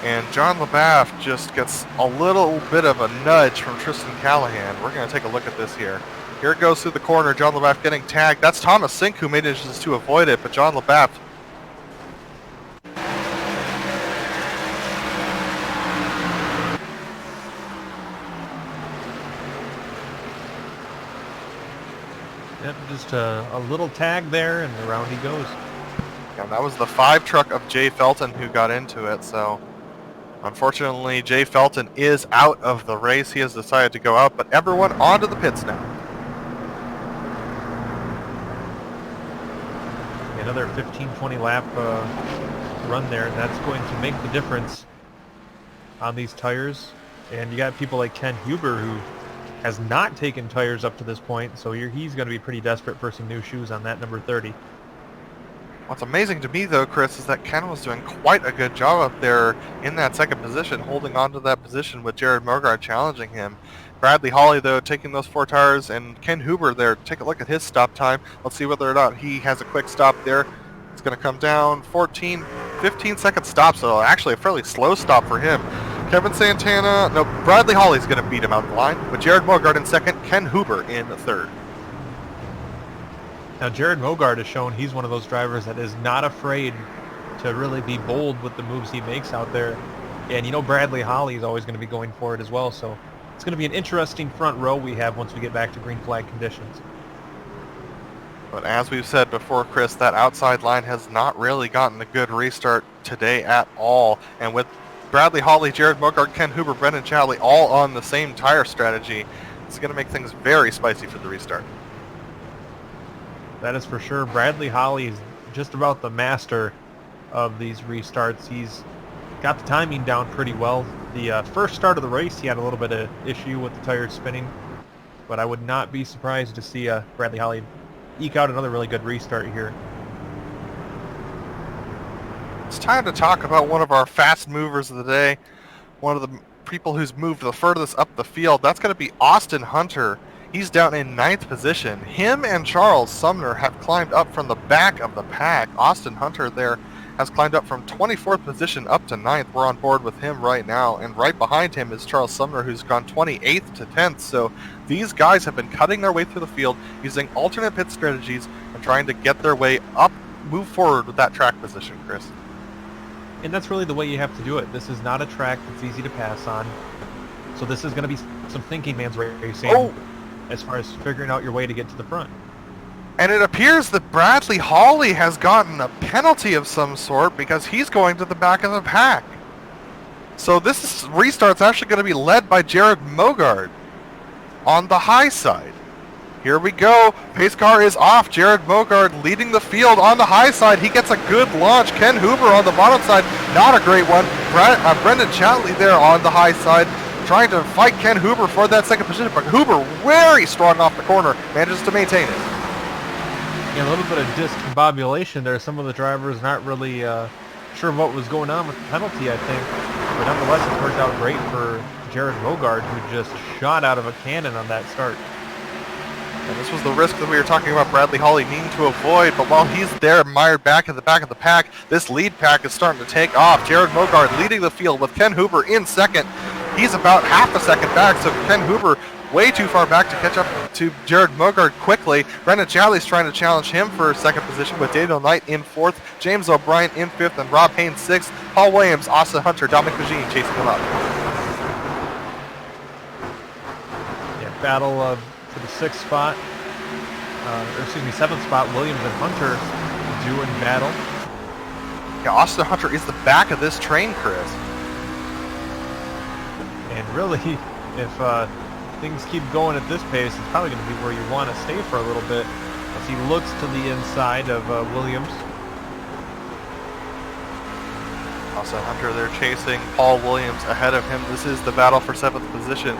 And John LaBaff just gets a little bit of a nudge from Tristan Callahan. We're going to take a look at this here. Here it goes through the corner. John LaBaff getting tagged. That's Thomas Sink who manages to avoid it, but John LaBaff just a little tag there, and around he goes. Yeah, that was the 5 truck of Jay Felton who got into it, so unfortunately Jay Felton is out of the race. He has decided to go out, but everyone onto the pits now. Another 15-20 lap run there, and that's going to make the difference on these tires. And you got people like Ken Huber, who has not taken tires up to this point, so he's going to be pretty desperate for some new shoes on that number 30. What's amazing to me, though, Chris, is that Ken was doing quite a good job up there in that second position, holding on to that position with Jared Mogard challenging him. Bradley Hawley, though, taking those 4 tires, and Ken Huber there, take a look at his stop time. Let's see whether or not he has a quick stop there. It's going to come down 15-second stop, so actually a fairly slow stop for him. Kevin Santana, no, Bradley Hawley's going to beat him out the line, with Jared Mogard in second, Ken Huber in third. Now, Jared Mogard has shown he's one of those drivers that is not afraid to really be bold with the moves he makes out there. And you know Bradley Hawley is always going to be going for it as well, so it's going to be an interesting front row we have once we get back to green flag conditions. But as we've said before, Chris, that outside line has not really gotten a good restart today at all. And with Bradley Hawley, Jared Mogard, Ken Huber, Brendan Chadley all on the same tire strategy, it's going to make things very spicy for the restart. That is for sure. Bradley Hawley is just about the master of these restarts. He's got the timing down pretty well. The first start of the race, he had a little bit of issue with the tires spinning, but I would not be surprised to see Bradley Hawley eke out another really good restart here. It's time to talk about one of our fast movers of the day, one of the people who's moved the furthest up the field. That's going to be Austin Hunter. He's down in 9th position. Him and Charles Sumner have climbed up from the back of the pack. Austin Hunter there has climbed up from 24th position up to 9th. We're on board with him right now. And right behind him is Charles Sumner, who's gone 28th to 10th. So these guys have been cutting their way through the field, using alternate pit strategies and trying to get their way up, move forward with that track position, Chris. And that's really the way you have to do it. This is not a track that's easy to pass on. So this is going to be some thinking man's racing as far as figuring out your way to get to the front. And it appears that Bradley Hawley has gotten a penalty of some sort because he's going to the back of the pack. So this restart's actually going to be led by Jared Mogard on the high side. Here we go. Pace car is off. Jared Mogard leading the field on the high side. He gets a good launch. Ken Huber on the bottom side. Not a great one. Brendan Chatley there on the high side, trying to fight Ken Huber for that second position. But Huber, very strong off the corner, manages to maintain it. Yeah, a little bit of discombobulation there. Some of the drivers not really sure what was going on with the penalty, I think. But nonetheless, it worked out great for Jared Mogard, who just shot out of a cannon on that start. And this was the risk that we were talking about Bradley Hawley needing to avoid, but while he's there mired back at the back of the pack, this lead pack is starting to take off. Jared Mogard leading the field with Ken Huber in second. He's about half a second back, so Ken Huber way too far back to catch up to Jared Mogard quickly. Brendan Chadley's trying to challenge him for second position with Daniel Knight in fourth, James O'Brien in fifth, and Rob Haynes sixth. Paul Williams, Austin Hunter, Dominic Magine chasing him up. Yeah, battle for the sixth spot, seventh spot. Williams and Hunter doing battle. Yeah, Austin Hunter is the back of this train, Chris. And really, if things keep going at this pace, it's probably going to be where you want to stay for a little bit as he looks to the inside of Williams. Also Hunter there chasing Paul Williams ahead of him. This is the battle for seventh position.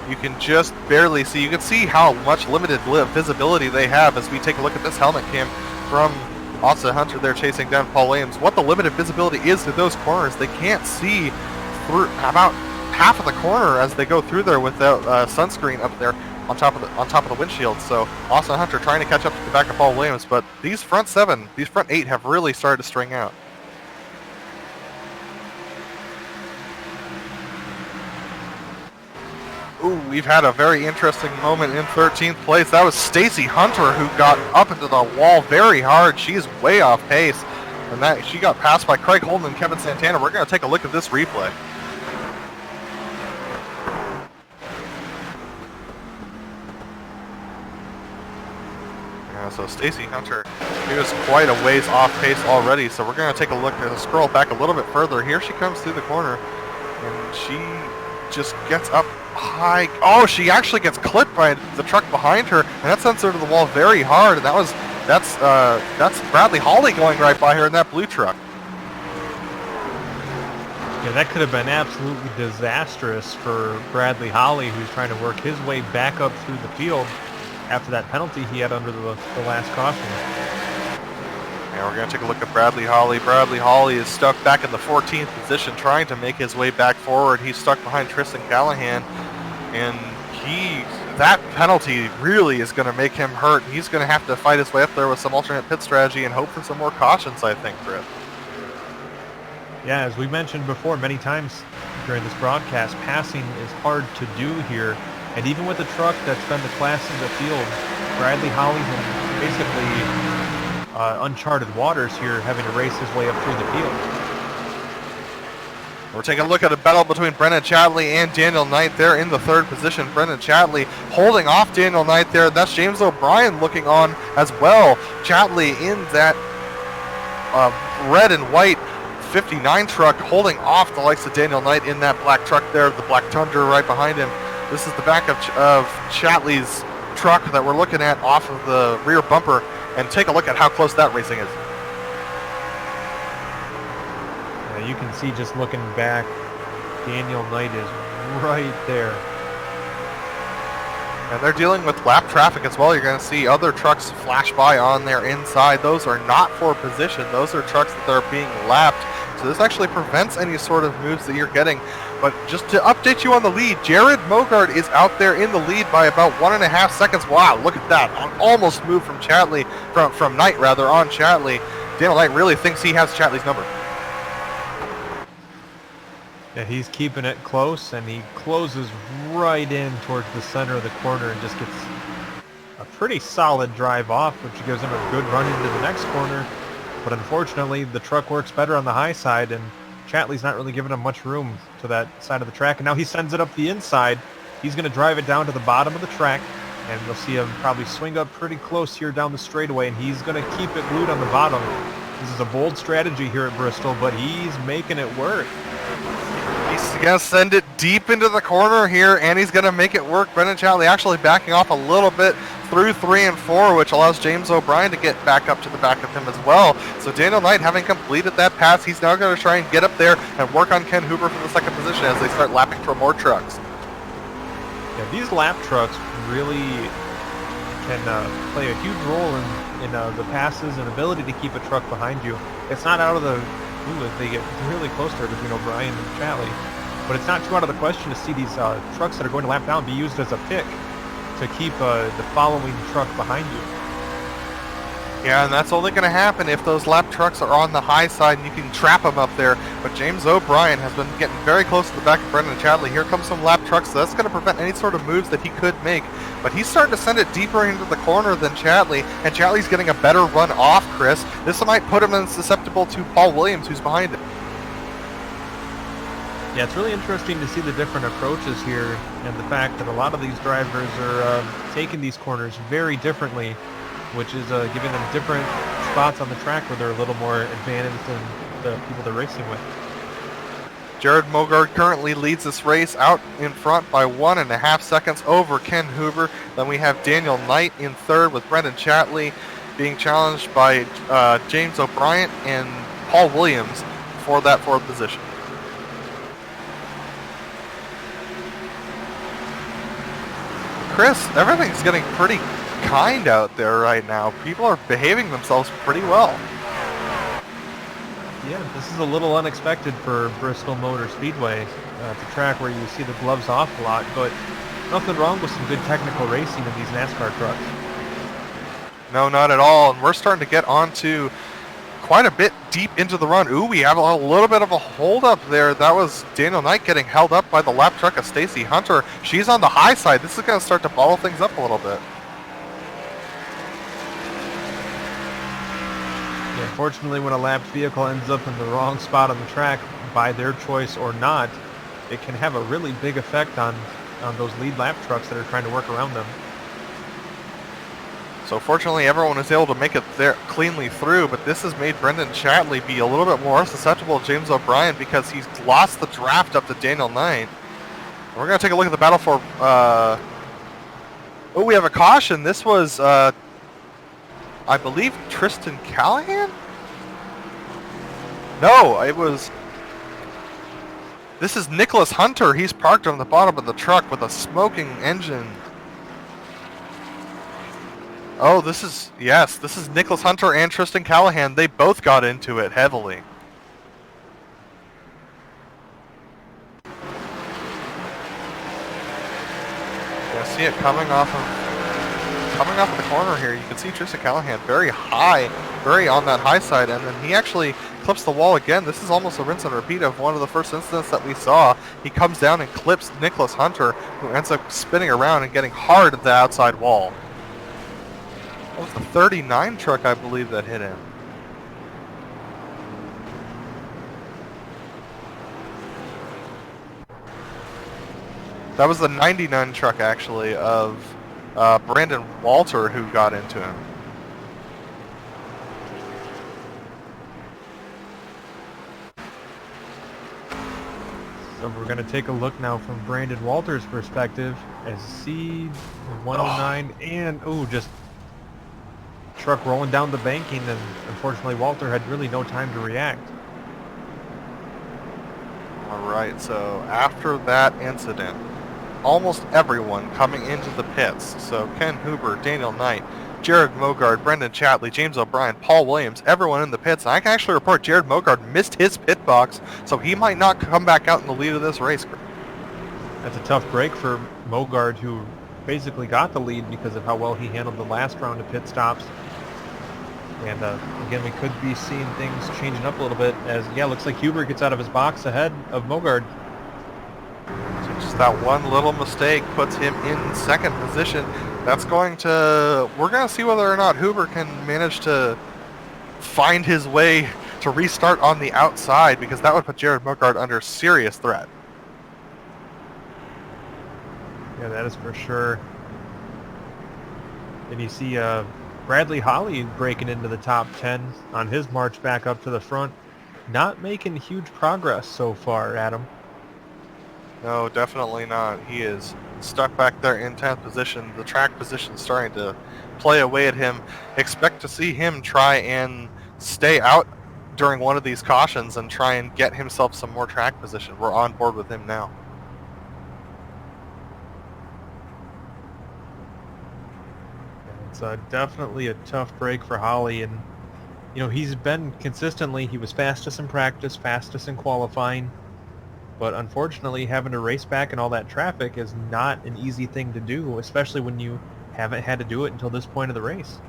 You can just barely see, you can see how much limited visibility they have as we take a look at this helmet cam from Austin Hunter there chasing down Paul Williams. What the limited visibility is to those corners, they can't see through about half of the corner as they go through there without sunscreen up there on top of the windshield. So Austin Hunter trying to catch up to the back of Paul Williams, but these front eight have really started to string out. Ooh, we've had a very interesting moment in 13th place. That was Stacy Hunter who got up into the wall very hard. She's way off pace, and she got passed by Craig Holden and Kevin Santana. We're going to take a look at this replay. So Stacy Hunter, he was quite a ways off pace already. So we're going to take a look and scroll back a little bit further. Here she comes through the corner, and she just gets up high. Oh, she actually gets clipped by the truck behind her, and that sends her to the wall very hard. And that's Bradley Hawley going right by her in that blue truck. Yeah, that could have been absolutely disastrous for Bradley Hawley, who's trying to work his way back up through the field after that penalty he had under the last caution. Yeah, we're going to take a look at Bradley Hawley. Bradley Hawley is stuck back in the 14th position trying to make his way back forward. He's stuck behind Tristan Callahan, and that penalty really is going to make him hurt. He's going to have to fight his way up there with some alternate pit strategy and hope for some more cautions, I think, Chris. Yeah, as we mentioned before many times during this broadcast, passing is hard to do here. And even with the truck that's been the class in the field, Bradley Hawley's in basically uncharted waters here, having to race his way up through the field. We're taking a look at a battle between Brendan Chatley and Daniel Knight there in the third position. Brendan Chatley holding off Daniel Knight there. That's James O'Brien looking on as well. Chatley in that red and white 59 truck holding off the likes of Daniel Knight in that black truck there, the black Tundra right behind him. This is the back of Chatley's truck that we're looking at off of the rear bumper, and take a look at how close that racing is. You can see just looking back, Daniel Knight is right there. And they're dealing with lap traffic as well. You're going to see other trucks flash by on their inside. Those are not for position. Those are trucks that are being lapped. So this actually prevents any sort of moves that you're getting. But just to update you on the lead, Jared Mogard is out there in the lead by about 1.5 seconds. Wow, look at that. Almost moved from Chatley, from Knight rather, on Chatley. Daniel Knight really thinks he has Chatley's number. Yeah, he's keeping it close, and he closes right in towards the center of the corner and just gets a pretty solid drive off, which gives him a good run into the next corner. But unfortunately, the truck works better on the high side, and Chatley's not really giving him much room to that side of the track. And now he sends it up the inside. He's going to drive it down to the bottom of the track, and you'll see him probably swing up pretty close here down the straightaway, and he's going to keep it glued on the bottom. This is a bold strategy here at Bristol, but he's making it work. He's going to send it deep into the corner here, and he's going to make it work. Brendan Chatley actually backing off a little bit through 3 and 4, which allows James O'Brien to get back up to the back of him as well. So Daniel Knight, having completed that pass, he's now going to try and get up there and work on Ken Huber for the second position as they start lapping for more trucks. Yeah, these lap trucks really can play a huge role in the passes and ability to keep a truck behind you. It's not out of the blue as they get really close there between O'Brien and Chatley, but it's not too out of the question to see these trucks that are going to lap down be used as a pick to keep the following truck behind you. Yeah, and that's only going to happen if those lap trucks are on the high side and you can trap them up there. But James O'Brien has been getting very close to the back of Brendan Chatley. Here comes some lap trucks, so that's going to prevent any sort of moves that he could make. But he's starting to send it deeper into the corner than Chatley, and Chatley's getting a better run off Chris. This might put him in susceptible to Paul Williams, who's behind him. Yeah, it's really interesting to see the different approaches here and the fact that a lot of these drivers are taking these corners very differently, which is giving them different spots on the track where they're a little more advantaged than the people they're racing with. Jared Mogard currently leads this race out in front by 1.5 seconds over Ken Huber. Then we have Daniel Knight in third with Brendan Chatley being challenged by James O'Brien and Paul Williams for that fourth position. Chris, everything's getting pretty kind out there right now. People are behaving themselves pretty well. Yeah, this is a little unexpected for Bristol Motor Speedway. It's a track where you see the gloves off a lot, but nothing wrong with some good technical racing in these NASCAR trucks. No, not at all. And we're starting to get onto quite a bit deep into the run. Ooh, we have a little bit of a hold up there. That was Daniel Knight getting held up by the lap truck of Stacy Hunter. She's on the high side. This is going to start to bottle things up a little bit. Yeah, unfortunately, when a lapped vehicle ends up in the wrong spot on the track, by their choice or not, it can have a really big effect on those lead lap trucks that are trying to work around them. So fortunately, everyone was able to make it there cleanly through, but this has made Brendan Chatley be a little bit more susceptible to James O'Brien because he's lost the draft up to Daniel Knight. We're going to take a look at the battle for... oh, we have a caution. This was, I believe, Tristan Callahan? No, it was... This is Nicholas Hunter. He's parked on the bottom of the truck with a smoking engine. Oh, this is... Yes, this is Nicholas Hunter and Tristan Callahan. They both got into it heavily. Yeah, see it coming off of the corner here. You can see Tristan Callahan very high, very on that high side, and then he actually clips the wall again. This is almost a rinse and repeat of one of the first incidents that we saw. He comes down and clips Nicholas Hunter, who ends up spinning around and getting hard at the outside wall. That was the 39 truck, I believe, that hit him. That was the 99 truck, actually, of Brandon Walter, who got into him. So we're going to take a look now from Brandon Walter's perspective as C109 and, just truck rolling down the banking, and unfortunately Walter had really no time to react. Alright, so after that incident, almost everyone coming into the pits, so Ken Huber, Daniel Knight, Jared Mogard, Brendan Chatley, James O'Brien, Paul Williams, everyone in the pits. And I can actually report Jared Mogard missed his pit box, so he might not come back out in the lead of this race. That's a tough break for Mogard, who basically got the lead because of how well he handled the last round of pit stops. And again, we could be seeing things changing up a little bit as, looks like Huber gets out of his box ahead of Mogard. So just that one little mistake puts him in second position. That's going to... We're going to see whether or not Huber can manage to find his way to restart on the outside, because that would put Jared Mogard under serious threat. Yeah, that is for sure. And you see Bradley Holly breaking into the top 10 on his march back up to the front. Not making huge progress so far, Adam. No, definitely not. He is stuck back there in 10th position. The track position starting to play away at him. Expect to see him try and stay out during one of these cautions and try and get himself some more track position. We're on board with him now. It's definitely a tough break for Holly, and he's been consistently, he was fastest in practice, fastest in qualifying, but unfortunately having to race back in all that traffic is not an easy thing to do, especially when you haven't had to do it until this point of the race.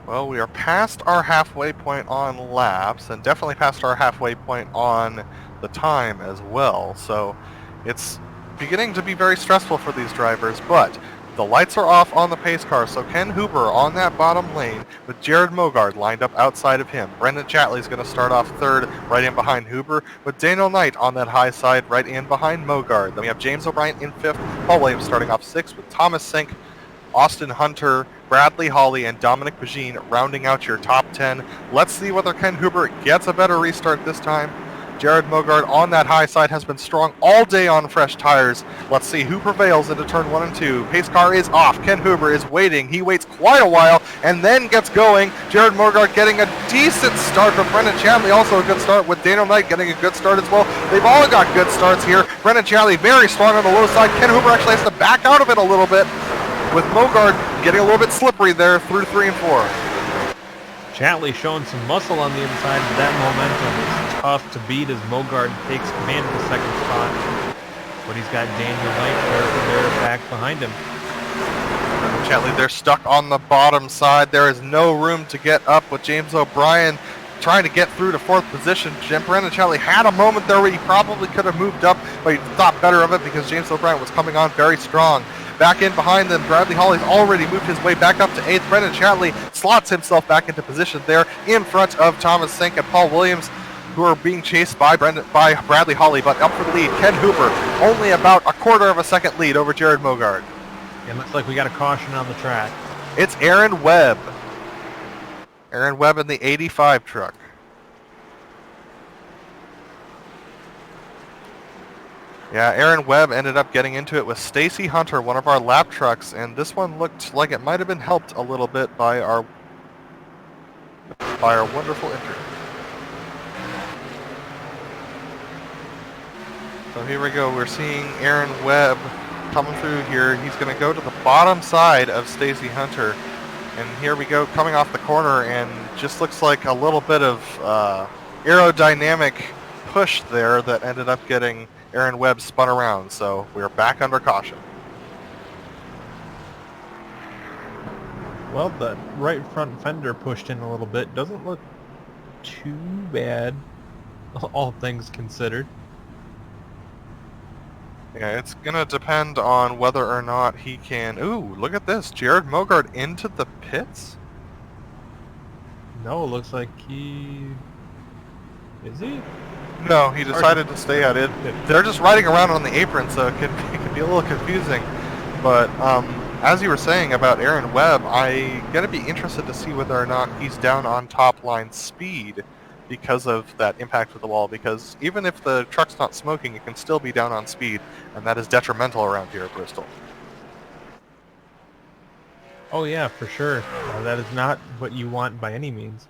Well, we are past our halfway point on laps, and definitely past our halfway point on the time as well, so it's beginning to be very stressful for these drivers, but the lights are off on the pace car, so Ken Huber on that bottom lane with Jared Mogard lined up outside of him. Brendan Chatley is going to start off third, right in behind Huber, with Daniel Knight on that high side, right in behind Mogard. Then we have James O'Brien in fifth, Paul Williams starting off sixth, with Thomas Sink, Austin Hunter, Bradley Holly, and Dominic Pagine rounding out your top 10. Let's see whether Ken Huber gets a better restart this time. Jared Mogard on that high side has been strong all day on fresh tires. Let's see who prevails into turn 1 and 2. Pace car is off. Ken Huber is waiting. He waits quite a while and then gets going. Jared Mogard getting a decent start, but Brendan Chatley also a good start, with Daniel Knight getting a good start as well. They've all got good starts here. Brendan Chatley very strong on the low side. Ken Huber actually has to back out of it a little bit, with Mogard getting a little bit slippery there through 3 and 4. Chatley showing some muscle on the inside. That momentum is tough to beat as Mogard takes command of the second spot. But he's got Daniel Knight there back behind him. Chatley, they're stuck on the bottom side. There is no room to get up with James O'Brien trying to get through to fourth position. Brendan Chatley had a moment there where he probably could have moved up, but he thought better of it because James O'Brien was coming on very strong. Back in behind them, Bradley Holly's already moved his way back up to 8th. Brendan Chatley slots himself back into position there in front of Thomas Sink and Paul Williams, who are being chased by Bradley Holly, but up for the lead, Ken Huber, only about a quarter of a second lead over Jared Mogard. It looks like we got a caution on the track. It's Aaron Webb. Aaron Webb in the 85 truck. Yeah, Aaron Webb ended up getting into it with Stacy Hunter, one of our lap trucks, and this one looked like it might have been helped a little bit by our wonderful intern. So here we go. We're seeing Aaron Webb coming through here. He's going to go to the bottom side of Stacy Hunter, and here we go, coming off the corner, and just looks like a little bit of aerodynamic push there that ended up getting Aaron Webb spun around, so we're back under caution. Well, the right front fender pushed in a little bit. Doesn't look too bad, all things considered. Yeah, it's going to depend on whether or not he can... Ooh, look at this. Jared Mogart into the pits? No, looks like he... Is he? No, he decided to stay out. They're just riding around on the apron, so it could be a little confusing. But as you were saying about Aaron Webb, I'm going to be interested to see whether or not he's down on top line speed because of that impact with the wall. Because even if the truck's not smoking, it can still be down on speed, and that is detrimental around here at Bristol. Oh yeah, for sure. That is not what you want by any means.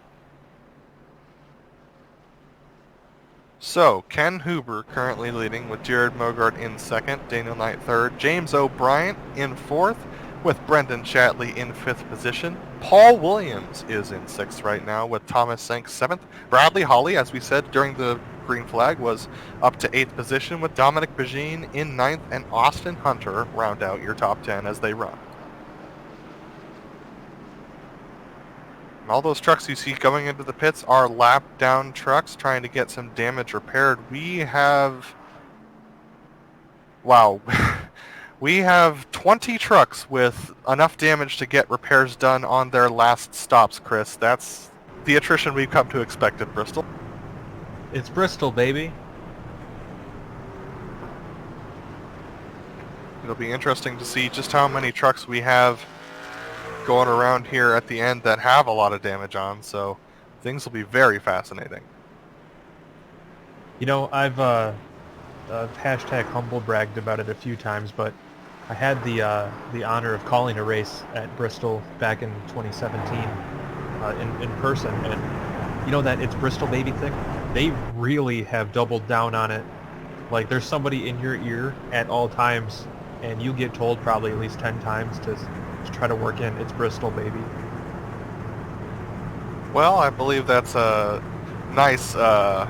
So, Ken Huber currently leading with Jared Mogart in second, Daniel Knight third, James O'Brien in fourth with Brendan Shatley in fifth position. Paul Williams is in sixth right now with Thomas Sank seventh. Bradley Holly, as we said during the green flag, was up to eighth position with Dominic Begine in ninth, and Austin Hunter round out your top 10 as they run. All those trucks you see going into the pits are lap down trucks trying to get some damage repaired. We have... Wow. We have 20 trucks with enough damage to get repairs done on their last stops, Chris. That's the attrition we've come to expect at Bristol. It's Bristol, baby. It'll be interesting to see just how many trucks we have going around here at the end that have a lot of damage on, so things will be very fascinating. You know, I've hashtag humble bragged about it a few times, but I had the honor of calling a race at Bristol back in 2017 in person, and you know that it's Bristol baby thing? They really have doubled down on it. Like, there's somebody in your ear at all times, and you get told probably at least 10 times to try to work in, it's Bristol, baby. Well, I believe that's a nice, elbow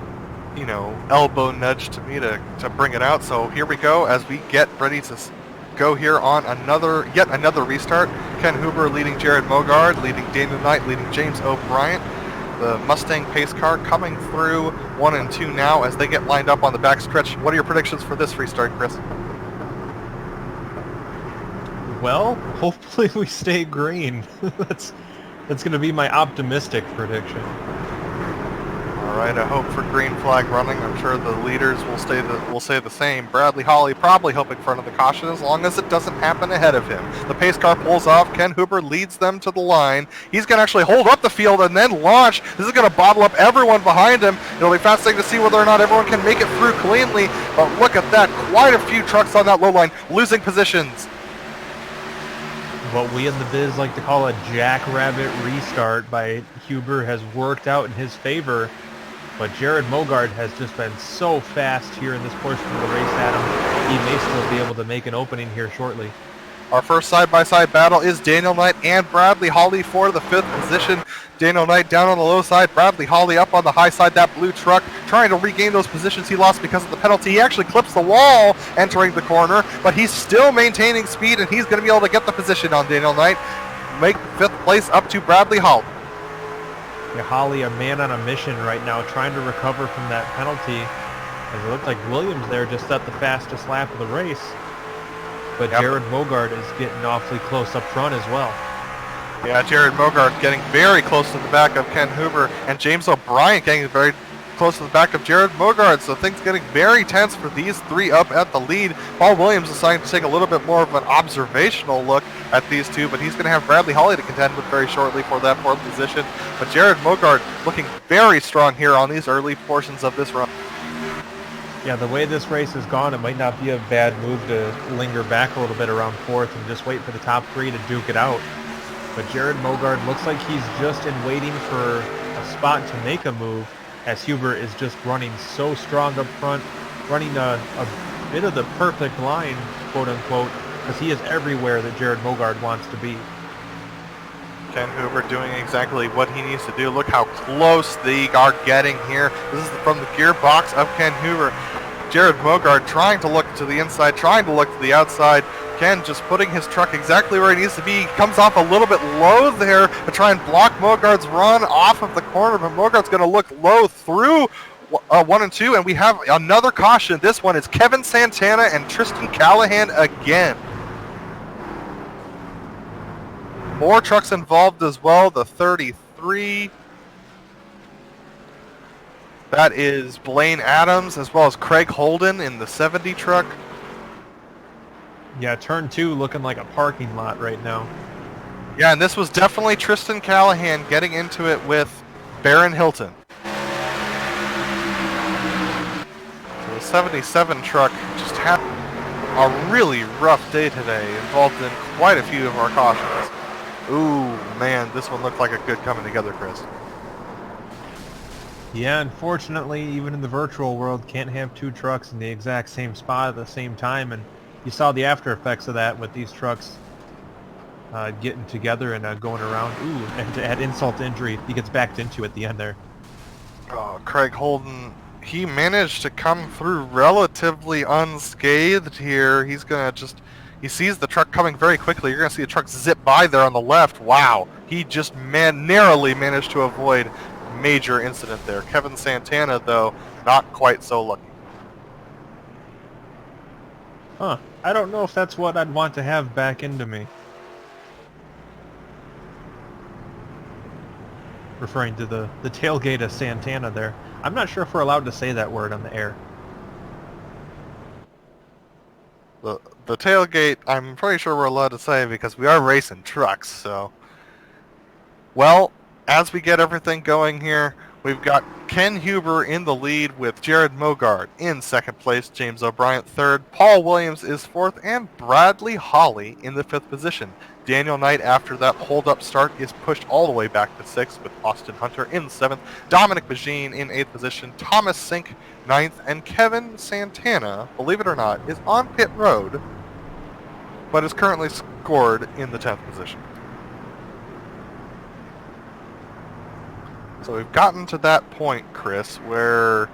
nudge to me to bring it out. So here we go as we get ready to go here on yet another restart. Ken Huber leading Jared Mogard, leading Daniel Knight, leading James O'Brien. The Mustang pace car coming through 1 and 2 now as they get lined up on the back stretch. What are your predictions for this restart, Chris? Well, hopefully we stay green. That's going to be my optimistic prediction. All right, I hope for green flag running. I'm sure the leaders will say the same. Bradley Holly probably hoping for another caution as long as it doesn't happen ahead of him. The pace car pulls off. Ken Huber leads them to the line. He's going to actually hold up the field and then launch. This is going to bottle up everyone behind him. It'll be fascinating to see whether or not everyone can make it through cleanly. But look at that. Quite a few trucks on that low line losing positions. What we in the biz like to call a jackrabbit restart by Huber has worked out in his favor, but Jared Mogard has just been so fast here in this portion of the race, Adam. He may still be able to make an opening here shortly. Our first side-by-side battle is Daniel Knight and Bradley Holly for the 5th position. Daniel Knight down on the low side, Bradley Holly up on the high side, that blue truck trying to regain those positions he lost because of the penalty. He actually clips the wall entering the corner, but he's still maintaining speed, and he's going to be able to get the position on Daniel Knight. Make 5th place up to Bradley Holly. Yeah, Holly, a man on a mission right now, trying to recover from that penalty. As it looked like Williams there just set the fastest lap of the race. But yep. Jared Mogard is getting awfully close up front as well. Yeah, Jared Mogard getting very close to the back of Ken Huber, and James O'Brien getting very close to the back of Jared Mogard, so things getting very tense for these three up at the lead. Paul Williams deciding to take a little bit more of an observational look at these two, but he's going to have Bradley Holly to contend with very shortly for that fourth position. But Jared Mogard looking very strong here on these early portions of this run. Yeah, the way this race has gone, it might not be a bad move to linger back a little bit around fourth and just wait for the top three to duke it out. But Jared Mogard looks like he's just in waiting for a spot to make a move, as Huber is just running so strong up front, running a bit of the perfect line, quote-unquote, because he is everywhere that Jared Mogard wants to be. Ken Huber doing exactly what he needs to do. Look how close they are getting here. This is from the gearbox of Ken Huber. Jared Mogard trying to look to the inside, trying to look to the outside. Ken just putting his truck exactly where he needs to be. He comes off a little bit low there to try and block Mogard's run off of the corner, but Mogard's going to look low through 1 and 2, and we have another caution. This one is Kevin Santana and Tristan Callahan again. More trucks involved as well. The 33. That is Blaine Adams as well as Craig Holden in the 70 truck. Yeah, turn 2 looking like a parking lot right now. Yeah, and this was definitely Tristan Callahan getting into it with Baron Hilton. So the 77 truck just had a really rough day today, involved in quite a few of our cautions. Ooh, man, this one looked like a good coming together, Chris. Yeah, unfortunately, even in the virtual world, can't have two trucks in the exact same spot at the same time, and you saw the after effects of that with these trucks getting together and going around. Ooh, and to add insult to injury, he gets backed into at the end there. Oh, Craig Holden, he managed to come through relatively unscathed here. He's going to just... He sees the truck coming very quickly. You're going to see the truck zip by there on the left. Wow. He just narrowly managed to avoid major incident there. Kevin Santana, though, not quite so lucky. Huh. I don't know if that's what I'd want to have back into me. Referring to the tailgate of Santana there. I'm not sure if we're allowed to say that word on the air. The tailgate, I'm pretty sure we're allowed to say because we are racing trucks, so... Well, as we get everything going here, we've got Ken Huber in the lead with Jared Mogard in second place, James O'Brien third, Paul Williams is fourth, and Bradley Holly in the fifth position. Daniel Knight, after that hold-up start, is pushed all the way back to sixth with Austin Hunter in seventh, Dominic Bagine in eighth position, Thomas Sink ninth, and Kevin Santana, believe it or not, is on pit road, but is currently scored in the 10th position. So we've gotten to that point, Chris, where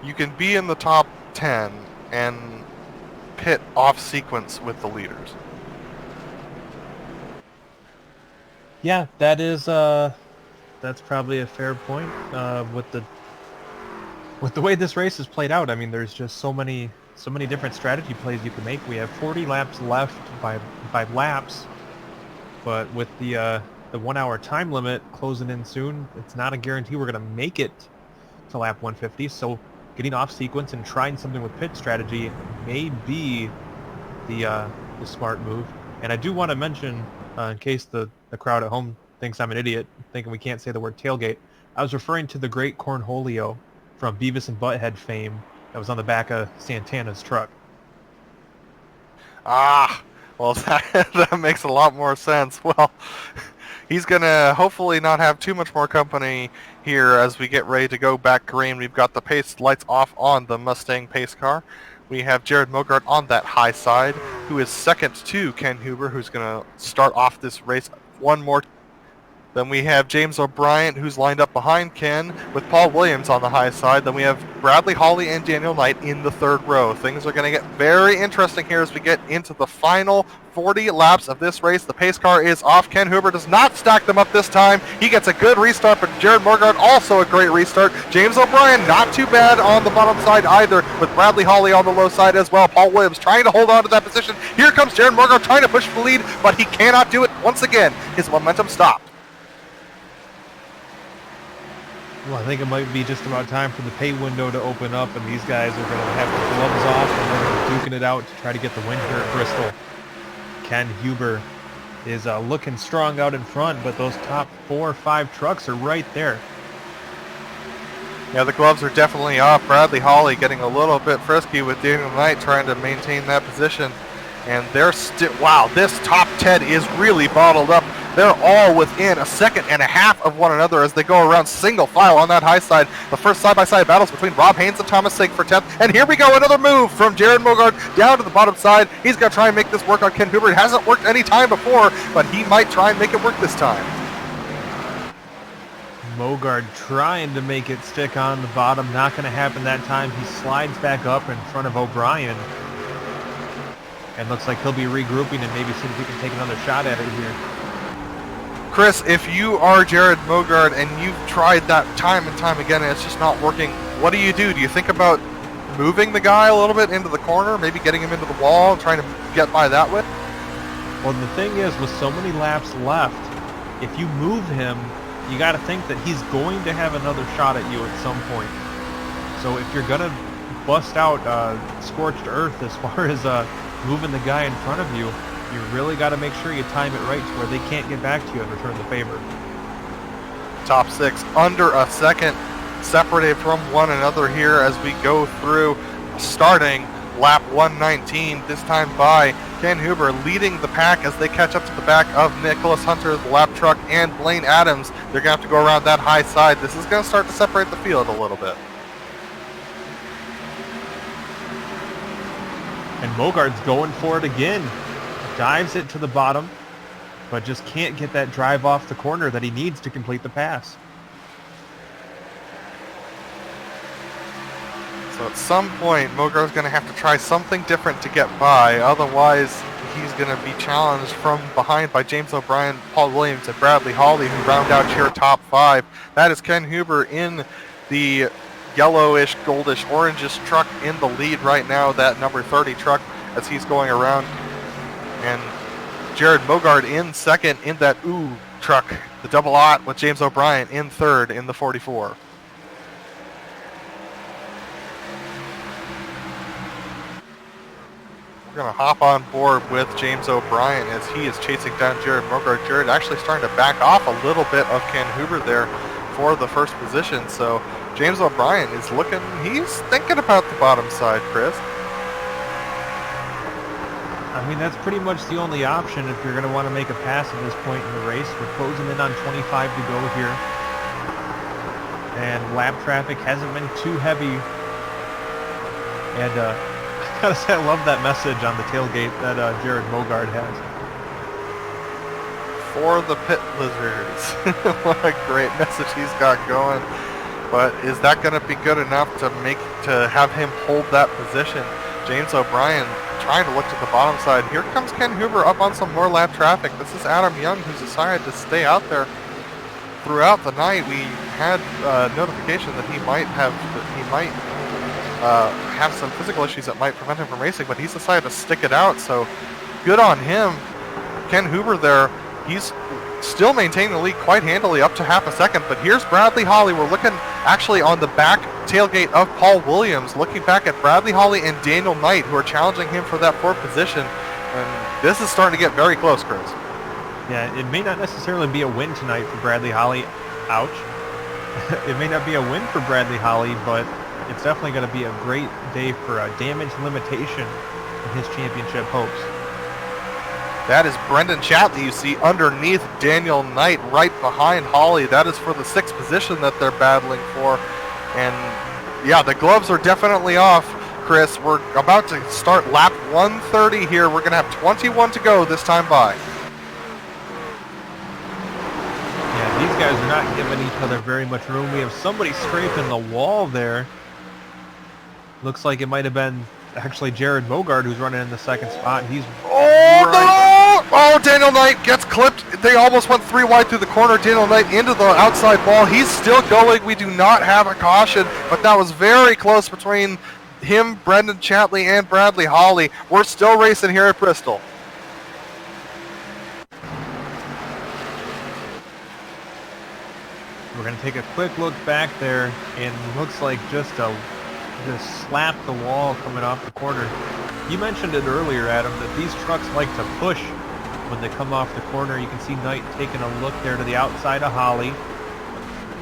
you can be in the top 10 and pit off sequence with the leaders. Yeah, that is that's probably a fair point. With the way this race is played out, I mean, there's just so many different strategy plays you can make. We have 40 laps left by laps, but with the 1 hour time limit closing in soon, it's not a guarantee we're going to make it to lap 150. So getting off sequence and trying something with pit strategy may be the smart move. And I do want to mention, in case the crowd at home thinks I'm an idiot, thinking we can't say the word tailgate, I was referring to the great cornholio from Beavis and Butthead fame that was on the back of Santana's truck. Ah, well, that makes a lot more sense. Well, he's going to hopefully not have too much more company here as we get ready to go back green. We've got the pace lights off on the Mustang pace car. We have Jared Mogard on that high side, who is second to Ken Huber, who's going to start off this race one more. Then we have James O'Brien, who's lined up behind Ken, with Paul Williams on the high side. Then we have Bradley Holly and Daniel Knight in the third row. Things are going to get very interesting here as we get into the final 40 laps of this race. The pace car is off. Ken Huber does not stack them up this time. He gets a good restart, but Jared Mogard also a great restart. James O'Brien not too bad on the bottom side either, with Bradley Holly on the low side as well. Paul Williams trying to hold on to that position. Here comes Jared Mogard trying to push for the lead, but he cannot do it. Once again, his momentum stopped. Well, I think it might be just about time for the pay window to open up, and these guys are going to have the gloves off, and they're going to be duking it out to try to get the win here at Bristol. Ken Huber is looking strong out in front, but those top 4 or 5 trucks are right there. Yeah, the gloves are definitely off. Bradley Hawley getting a little bit frisky with Daniel Knight trying to maintain that position. And they're still, wow, this top 10 is really bottled up. They're all within a second and a half of one another as they go around single file on that high side. The first side-by-side battles between Rob Haynes and Thomas Sink for 10th. And here we go, another move from Jared Mogard down to the bottom side. He's going to try and make this work on Ken Huber. It hasn't worked any time before, but he might try and make it work this time. Mogard trying to make it stick on the bottom. Not going to happen that time. He slides back up in front of O'Brien. And looks like he'll be regrouping and maybe see if he can take another shot at it here. Chris, if you are Jared Mogard and you've tried that time and time again and it's just not working, what do? Do you think about moving the guy a little bit into the corner, maybe getting him into the wall and trying to get by that way? Well, the thing is, with so many laps left, if you move him, you got to think that he's going to have another shot at you at some point. So if you're going to bust out scorched earth as far as moving the guy in front of you, you really got to make sure you time it right to where they can't get back to you and return the favor. Top 6 under a second separated from one another here as we go through starting lap 119, this time by Ken Huber leading the pack as they catch up to the back of Nicholas Hunter, the lap truck, and Blaine Adams. They're going to have to go around that high side. This is going to start to separate the field a little bit. And Mogard's going for it again. Dives it to the bottom, but just can't get that drive off the corner that he needs to complete the pass. So at some point, Mogard's going to have to try something different to get by. Otherwise, he's going to be challenged from behind by James O'Brien, Paul Williams, and Bradley Hawley, who round out your top 5. That is Ken Huber in the yellowish, goldish, orangish truck in the lead right now, that number 30 truck as he's going around. And Jared Mogard in second in that truck, the double aught, with James O'Brien in third in the 44. We're going to hop on board with James O'Brien as he is chasing down Jared Mogard. Jared actually starting to back off a little bit of Ken Huber there for the first position. So James O'Brien is looking, he's thinking about the bottom side, Chris. I mean, that's pretty much the only option if you're going to want to make a pass at this point in the race. We're closing in on 25 to go here. And lap traffic hasn't been too heavy. And I gotta say, I love that message on the tailgate that Jared Mogard has. For the pit lizards. What a great message he's got going. But is that going to be good enough to have him hold that position? James O'Brien trying to look to the bottom side. Here comes Ken Huber up on some more lap traffic. This is Adam Young, who's decided to stay out there throughout the night. We had notification that he might have some physical issues that might prevent him from racing, but he's decided to stick it out. So good on him. Ken Huber there, he's still maintaining the lead quite handily up to half a second. But here's Bradley Hawley. We're looking actually on the back tailgate of Paul Williams, looking back at Bradley Hawley and Daniel Knight, who are challenging him for that 4th position. And this is starting to get very close, Chris. Yeah, it may not necessarily be a win tonight for Bradley Hawley. Ouch. It may not be a win for Bradley Hawley, but it's definitely going to be a great day for a damage limitation in his championship hopes. That is Brendan Chatley you see underneath Daniel Knight right behind Hawley. That is for the 6th position that they're battling for. And yeah, the gloves are definitely off, Chris. We're about to start lap 130 here. We're going to have 21 to go this time by. Yeah, these guys are not giving each other very much room. We have somebody scraping the wall there. Looks like it might have been actually Jared Mogard who's running in the 2nd spot. He's Oh, Daniel Knight gets clipped. They almost went 3 wide through the corner. Daniel Knight into the outside wall. He's still going. We do not have a caution, but that was very close between him, Brendan Chatley, and Bradley Hawley. We're still racing here at Bristol. We're going to take a quick look back there, and looks like just slap the wall coming off the corner. You mentioned it earlier, Adam, that these trucks like to push when they come off the corner. You can see Knight taking a look there to the outside of Holly.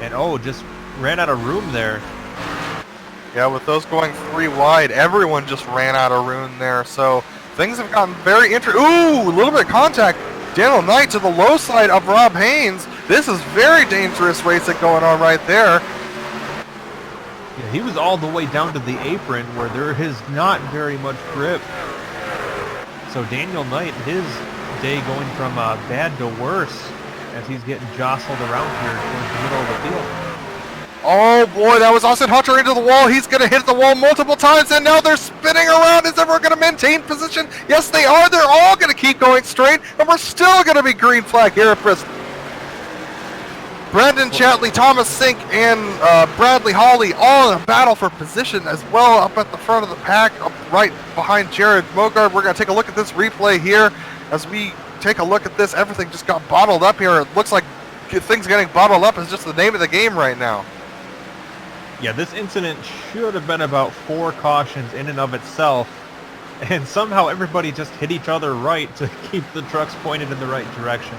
And just ran out of room there. Yeah, with those going 3 wide, everyone just ran out of room there. So things have gotten very interesting. Ooh, a little bit of contact. Daniel Knight to the low side of Rob Haynes. This is very dangerous racing going on right there. Yeah, he was all the way down to the apron where there is not very much grip. So Daniel Knight, his day going from bad to worse as he's getting jostled around here towards the middle of the field. Oh boy, that was Austin Hunter into the wall. He's going to hit the wall multiple times, and now they're spinning around. Is everyone going to maintain position? Yes, they are. They're all going to keep going straight, and we're still going to be green flag here at Bristol. Brendan Chatley, Thomas Sink, and Bradley Hawley all in a battle for position as well up at the front of the pack, up right behind Jared Mogard. We're going to take a look at this replay here. As we take a look at this, everything just got bottled up here. It looks like things getting bottled up is just the name of the game right now. Yeah, this incident should have been about 4 cautions in and of itself, and somehow everybody just hit each other right to keep the trucks pointed in the right direction.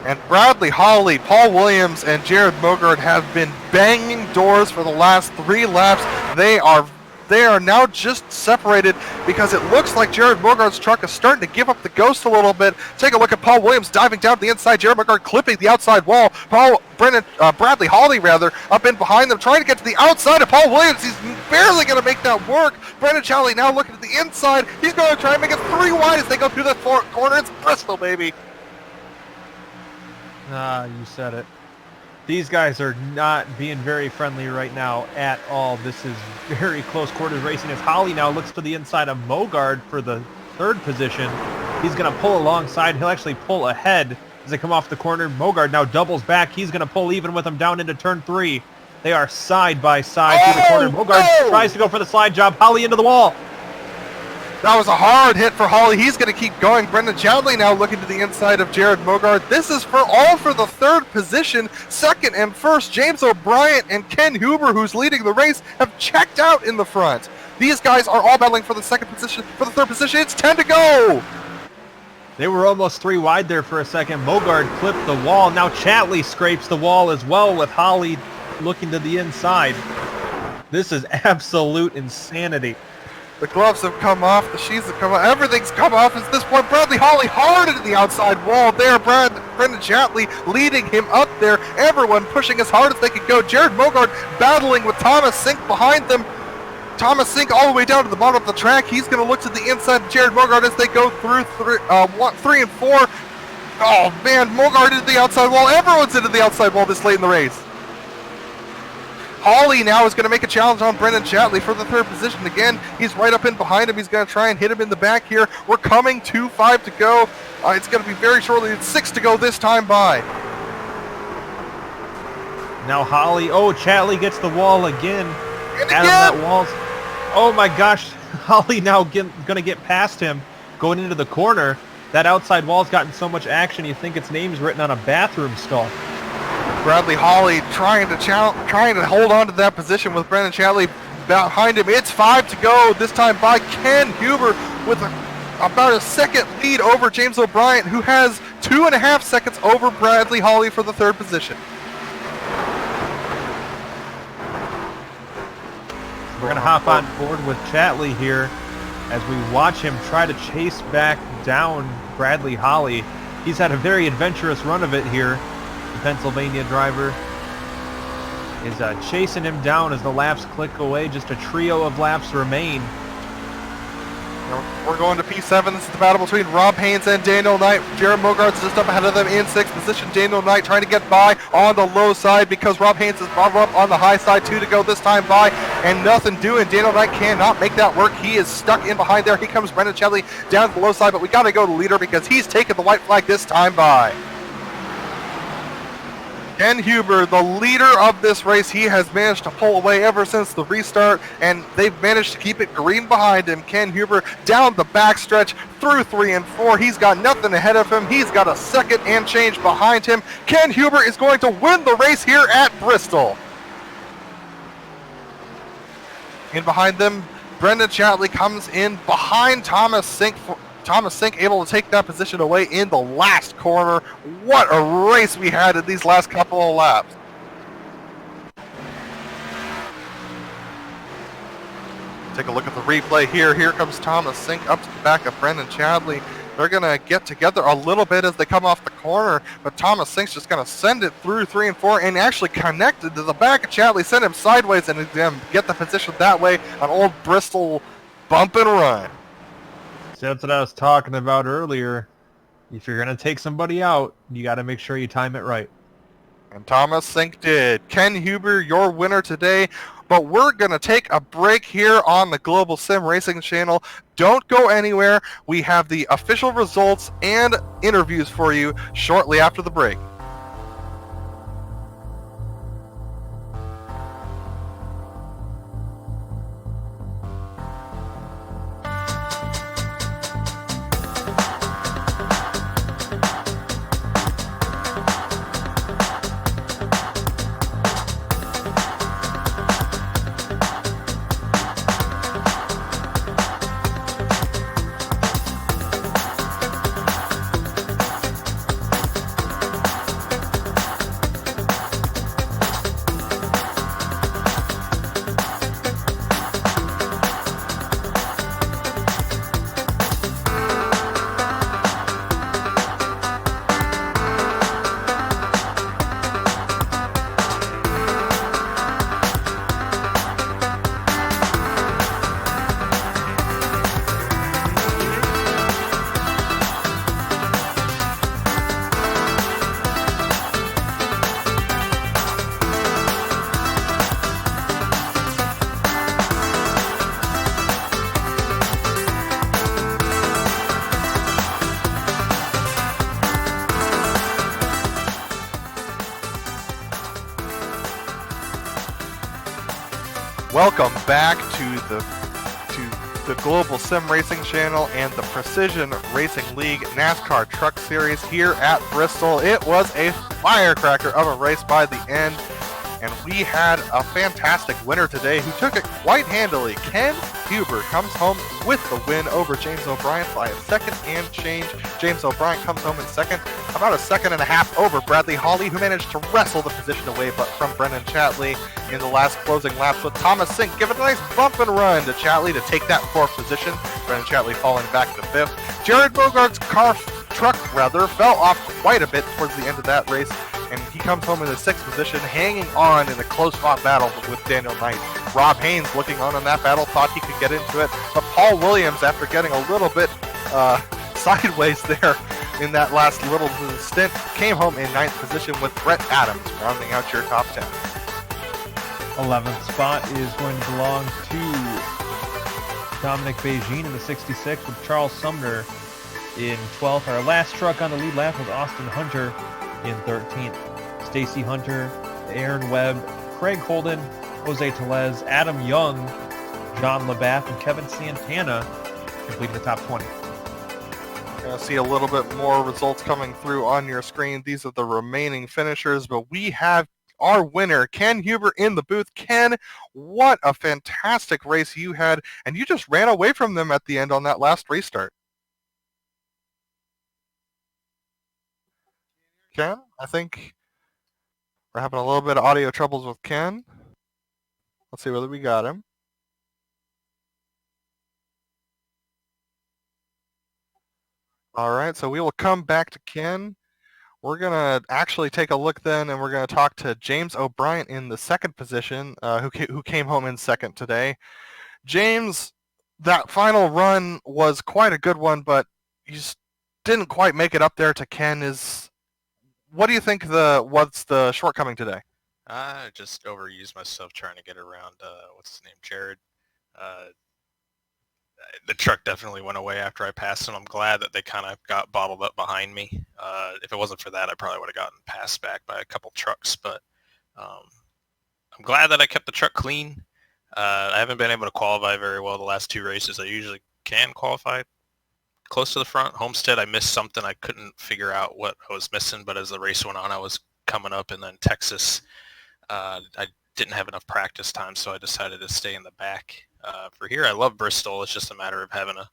And Bradley Hawley, Paul Williams, and Jared Mogard have been banging doors for the last 3 laps. They are now just separated because it looks like Jared Mogard's truck is starting to give up the ghost a little bit. Take a look at Paul Williams diving down to the inside. Jared Mogard clipping the outside wall. Bradley Hawley, up in behind them, trying to get to the outside of Paul Williams. He's barely going to make that work. Brendan Challey now looking at the inside. He's going to try and make it 3 wide as they go through the corner. It's Bristol, baby. You said it. These guys are not being very friendly right now at all. This is very close quarters racing as Holly now looks to the inside of Mogard for the 3rd position. He's going to pull alongside. He'll actually pull ahead as they come off the corner. Mogard now doubles back. He's going to pull even with him down into turn 3. They are side by side through the corner. Mogard tries to go for the slide job. Holly into the wall. That was a hard hit for Hawley. He's going to keep going. Brendan Chadley now looking to the inside of Jared Mogard. This is for the 3rd position. 2nd and 1st, James O'Brien and Ken Huber, who's leading the race, have checked out in the front. These guys are all battling for the 2nd position, for the 3rd position. It's 10 to go. They were almost 3 wide there for a second. Mogard clipped the wall. Now Chatley scrapes the wall as well with Holly looking to the inside. This is absolute insanity. The gloves have come off, the sheets have come off, everything's come off at this point. Bradley Hawley hard into the outside wall there. Brendan Chatley leading him up there. Everyone pushing as hard as they could go. Jared Mogard battling with Thomas Sink behind them. Thomas Sink all the way down to the bottom of the track. He's going to look to the inside of Jared Mogard as they go through 3 and 4. Oh man, Mogard into the outside wall. Everyone's into the outside wall this late in the race. Hawley now is going to make a challenge on Brendan Chatley for the 3rd position again. He's right up in behind him. He's going to try and hit him in the back here. We're coming to 5 to go. It's going to be very shortly. It's 6 to go this time by. Now Hawley, Chatley gets the wall again. And Adam, that wall's, oh my gosh, Hawley now going to get past him, going into the corner. That outside wall's gotten so much action, you think its name's written on a bathroom stall. Bradley Hawley trying to hold on to that position with Brendan Chatley behind him. It's 5 to go this time by Ken Huber with about a 2nd lead over James O'Brien, who has 2.5 seconds over Bradley Hawley for the 3rd position. We're going to hop on board with Chatley here as we watch him try to chase back down Bradley Hawley. He's had a very adventurous run of it here. The Pennsylvania driver is chasing him down as the laps click away. Just a trio of laps remain. We're going to P7. This is the battle between Rob Haynes and Daniel Knight. Jared Mogard's just up ahead of them in 6th position. Daniel Knight trying to get by on the low side because Rob Haynes is brought up on the high side. 2 to go this time by, and nothing doing. Daniel Knight cannot make that work. He is stuck in behind there. Here comes Brendan Chatley down to the low side, but we got to go to the leader because he's taken the white flag this time by. Ken Huber, the leader of this race, he has managed to pull away ever since the restart, and they've managed to keep it green behind him. Ken Huber down the backstretch through 3 and 4. He's got nothing ahead of him. He's got a second and change behind him. Ken Huber is going to win the race here at Bristol. In behind them, Brendan Chatley comes in behind Thomas Sink. Thomas Sink able to take that position away in the last corner. What a race we had in these last couple of laps. Take a look at the replay here. Here comes Thomas Sink up to the back of Brendan Chatley. They're going to get together a little bit as they come off the corner, but Thomas Sink's just going to send it through 3 and 4 and actually connected to the back of Chatley, send him sideways and get the position that way on old Bristol bump and run. So that's what I was talking about earlier. If you're going to take somebody out, you got to make sure you time it right. And Thomas Sink did. Ken Huber, your winner today. But we're going to take a break here on the Global Sim Racing Channel. Don't go anywhere. We have the official results and interviews for you shortly after the break. Welcome back to the Global Sim Racing Channel and the Precision Racing League NASCAR Truck Series here at Bristol. It was a firecracker of a race by the end, and we had a fantastic winner today who took it quite handily. Ken Huber comes home with the win over James O'Brien by a second and change. James O'Brien comes home in second, about a second and a half over Bradley Hawley, who managed to wrestle the position away but from Brendan Chatley in the last closing laps, with Thomas Sink giving a nice bump and run to Chatley to take that fourth position. Brendan Chatley falling back to fifth. Jared Bogart's truck fell off quite a bit towards the end of that race, and he comes home in the sixth position, hanging on in a close-fought battle with Daniel Knight. Rob Haynes, looking on in that battle, thought he could get into it, but Paul Williams, after getting a little bit sideways there in that last little stint, came home in ninth position with Brett Adams, rounding out your top 10. 11th spot is going to belong to Dominic Beijing in the 66, with Charles Sumner in 12th. Our last truck on the lead lap was Austin Hunter in 13th. Stacy Hunter, Aaron Webb, Craig Holden, Jose Tellez, Adam Young, John Labath, and Kevin Santana completing the top 20. You're going to see a little bit more results coming through on your screen. These are the remaining finishers, but we have our winner, Ken Huber, in the booth. Ken, what a fantastic race you had, and you just ran away from them at the end on that last restart. Ken, I think we're having a little bit of audio troubles with Ken. Let's see whether we got him. All right, so we will come back to Ken. We're going to actually take a look then, and we're going to talk to James O'Brien in the second position, who came home in second today. James, that final run was quite a good one, but you just didn't quite make it up there to Ken. What do you think what's the shortcoming today? I just overused myself trying to get around, what's his name, Jared. the truck definitely went away after I passed, and I'm glad that they kind of got bottled up behind me. If it wasn't for that, I probably would have gotten passed back by a couple trucks, but I'm glad that I kept the truck clean. I haven't been able to qualify very well the last 2 races. I usually can qualify close to the front. Homestead, I missed something. I couldn't figure out what I was missing, but as the race went on, I was coming up, and then Texas, I didn't have enough practice time, so I decided to stay in the back. For here, I love Bristol. It's just a matter of having a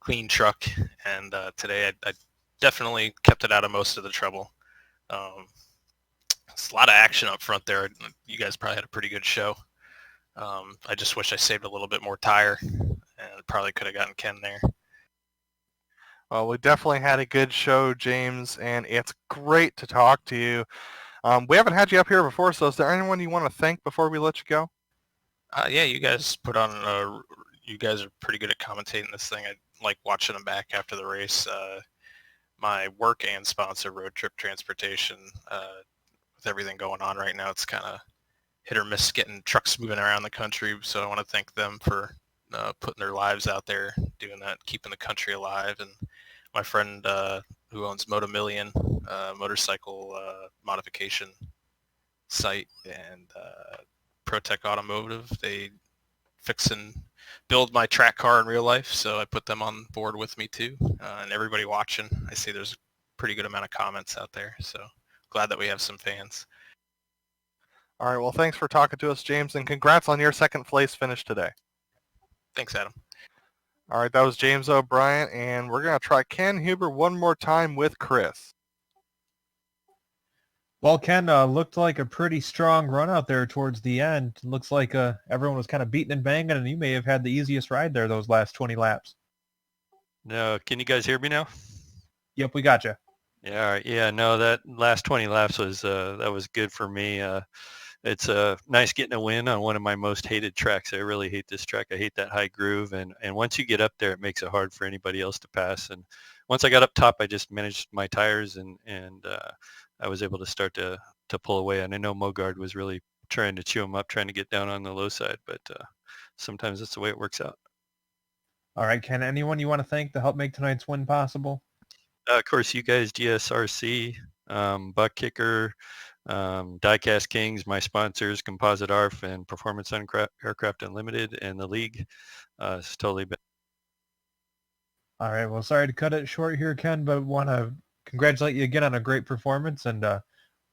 clean truck, and today I definitely kept it out of most of the trouble. It's a lot of action up front there. You guys probably had a pretty good show. I just wish I saved a little bit more tire, and probably could have gotten Ken there. Well, we definitely had a good show, James, and it's great to talk to you. We haven't had you up here before, so is there anyone you want to thank before we let you go? Yeah, you guys put on. You guys are pretty good at commentating this thing. I like watching them back after the race. My work and sponsor, Road Trip Transportation, with everything going on right now, it's kind of hit or miss getting trucks moving around the country. So I want to thank them for putting their lives out there, doing that, keeping the country alive. And my friend who owns Moto Million, motorcycle modification site, and ProTech Automotive, they fix and build my track car in real life, so I put them on board with me too. And everybody watching, I see there's a pretty good amount of comments out there, so glad that we have some fans. All right, well, thanks for talking to us, James, and congrats on your second place finish today. Thanks, Adam. All right, that was James O'Brien, and we're going to try Ken Huber one more time with Chris. Well, Ken, looked like a pretty strong run out there towards the end. Looks like everyone was kind of beating and banging, and you may have had the easiest ride there those last 20 laps. No, can you guys hear me now? Yep, we got you. Yeah, all right. Yeah, no, that last 20 laps was that was good for me. It's nice getting a win on one of my most hated tracks. I really hate this track. I hate that high groove, and once you get up there, it makes it hard for anybody else to pass. And once I got up top, I just managed my tires, and I was able to start to pull away. And I know Mogard was really trying to chew him up, trying to get down on the low side, but sometimes that's the way it works out. All right, Ken, anyone you want to thank to help make tonight's win possible? Of course, you guys, GSRC, ButtKicker, Diecast Kings, my sponsors, Composite ARF, and Performance Aircraft Unlimited, and the league. It's totally been. All right, well, sorry to cut it short here, Ken, but want to congratulate you again on a great performance, and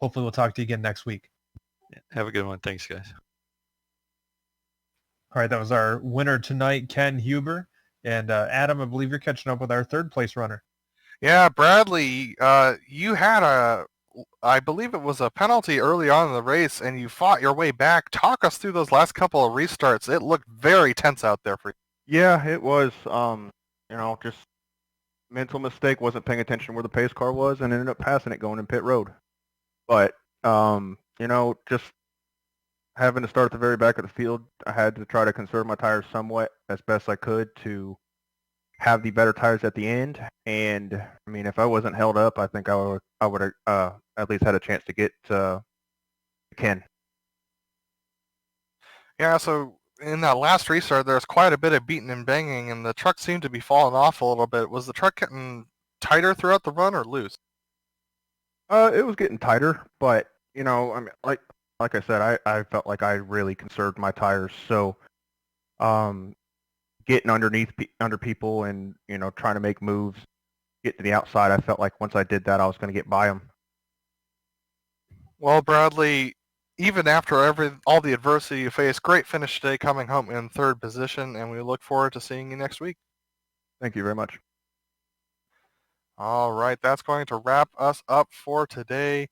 hopefully we'll talk to you again next week. Yeah, have a good one. Thanks, guys. All right, that was our winner tonight, Ken Huber. And Adam, I believe you're catching up with our third place runner. Yeah, Bradley, you had I believe it was a penalty early on in the race, and you fought your way back. Talk us through those last couple of restarts. It looked very tense out there for you. Yeah, it was, just mental mistake, wasn't paying attention where the pace car was, and ended up passing it going in pit road. But, just having to start at the very back of the field, I had to try to conserve my tires somewhat as best I could to have the better tires at the end. And I mean, if I wasn't held up, I think I would have at least had a chance to get Ken. Yeah, so in that last restart, there was quite a bit of beating and banging, and the truck seemed to be falling off a little bit. Was the truck getting tighter throughout the run or loose? It was getting tighter, but I mean, like I said, I felt like I really conserved my tires. So, getting under people and trying to make moves, get to the outside, I felt like once I did that, I was going to get by them. Well, Bradley, even after all the adversity you faced, great finish today, coming home in third position, and we look forward to seeing you next week. Thank you very much. All right, that's going to wrap us up for today.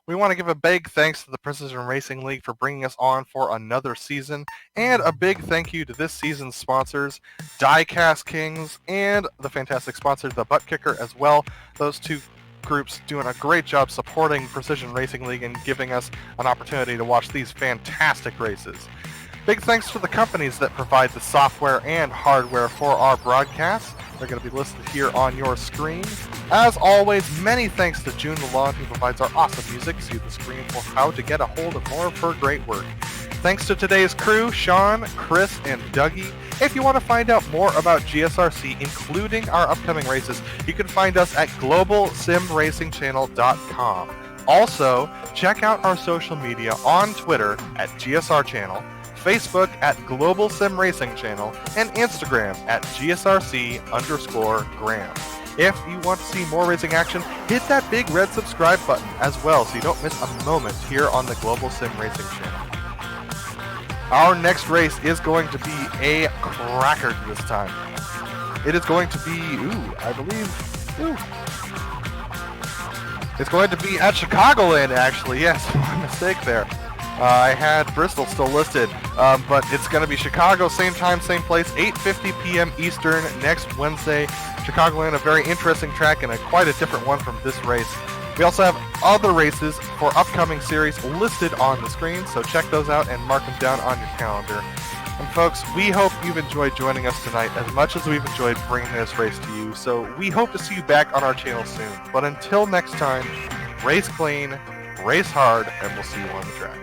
We want to give a big thanks to the Precision Racing League for bringing us on for another season, and a big thank you to this season's sponsors, Diecast Kings, and the fantastic sponsor, the ButtKicker, as well. Those two groups doing a great job supporting Precision Racing League and giving us an opportunity to watch these fantastic races. Big thanks to the companies that provide the software and hardware for our broadcasts. They're going to be listed here on your screen. As always, many thanks to June Lalonde, who provides our awesome music. See the screen for how to get a hold of more of her great work. Thanks to today's crew, Sean, Chris, and Dougie. If you want to find out more about GSRC, including our upcoming races, you can find us at globalsimracingchannel.com. Also, check out our social media on Twitter at GSR Channel, Facebook at Global SimRacing Channel, and Instagram at GSRC_Graham. If you want to see more racing action, hit that big red subscribe button as well so you don't miss a moment here on the Global Sim Racing Channel. Our next race is going to be a cracker this time. It is going to be, it's going to be at Chicagoland, actually. Yes, my mistake there. I had Bristol still listed, but it's going to be Chicago, same time, same place, 8:50 p.m. Eastern next Wednesday. Chicagoland, a very interesting track and quite a different one from this race. We also have other races for upcoming series listed on the screen, so check those out and mark them down on your calendar. And folks, we hope you've enjoyed joining us tonight as much as we've enjoyed bringing this race to you, so we hope to see you back on our channel soon. But until next time, race clean, race hard, and we'll see you on the track.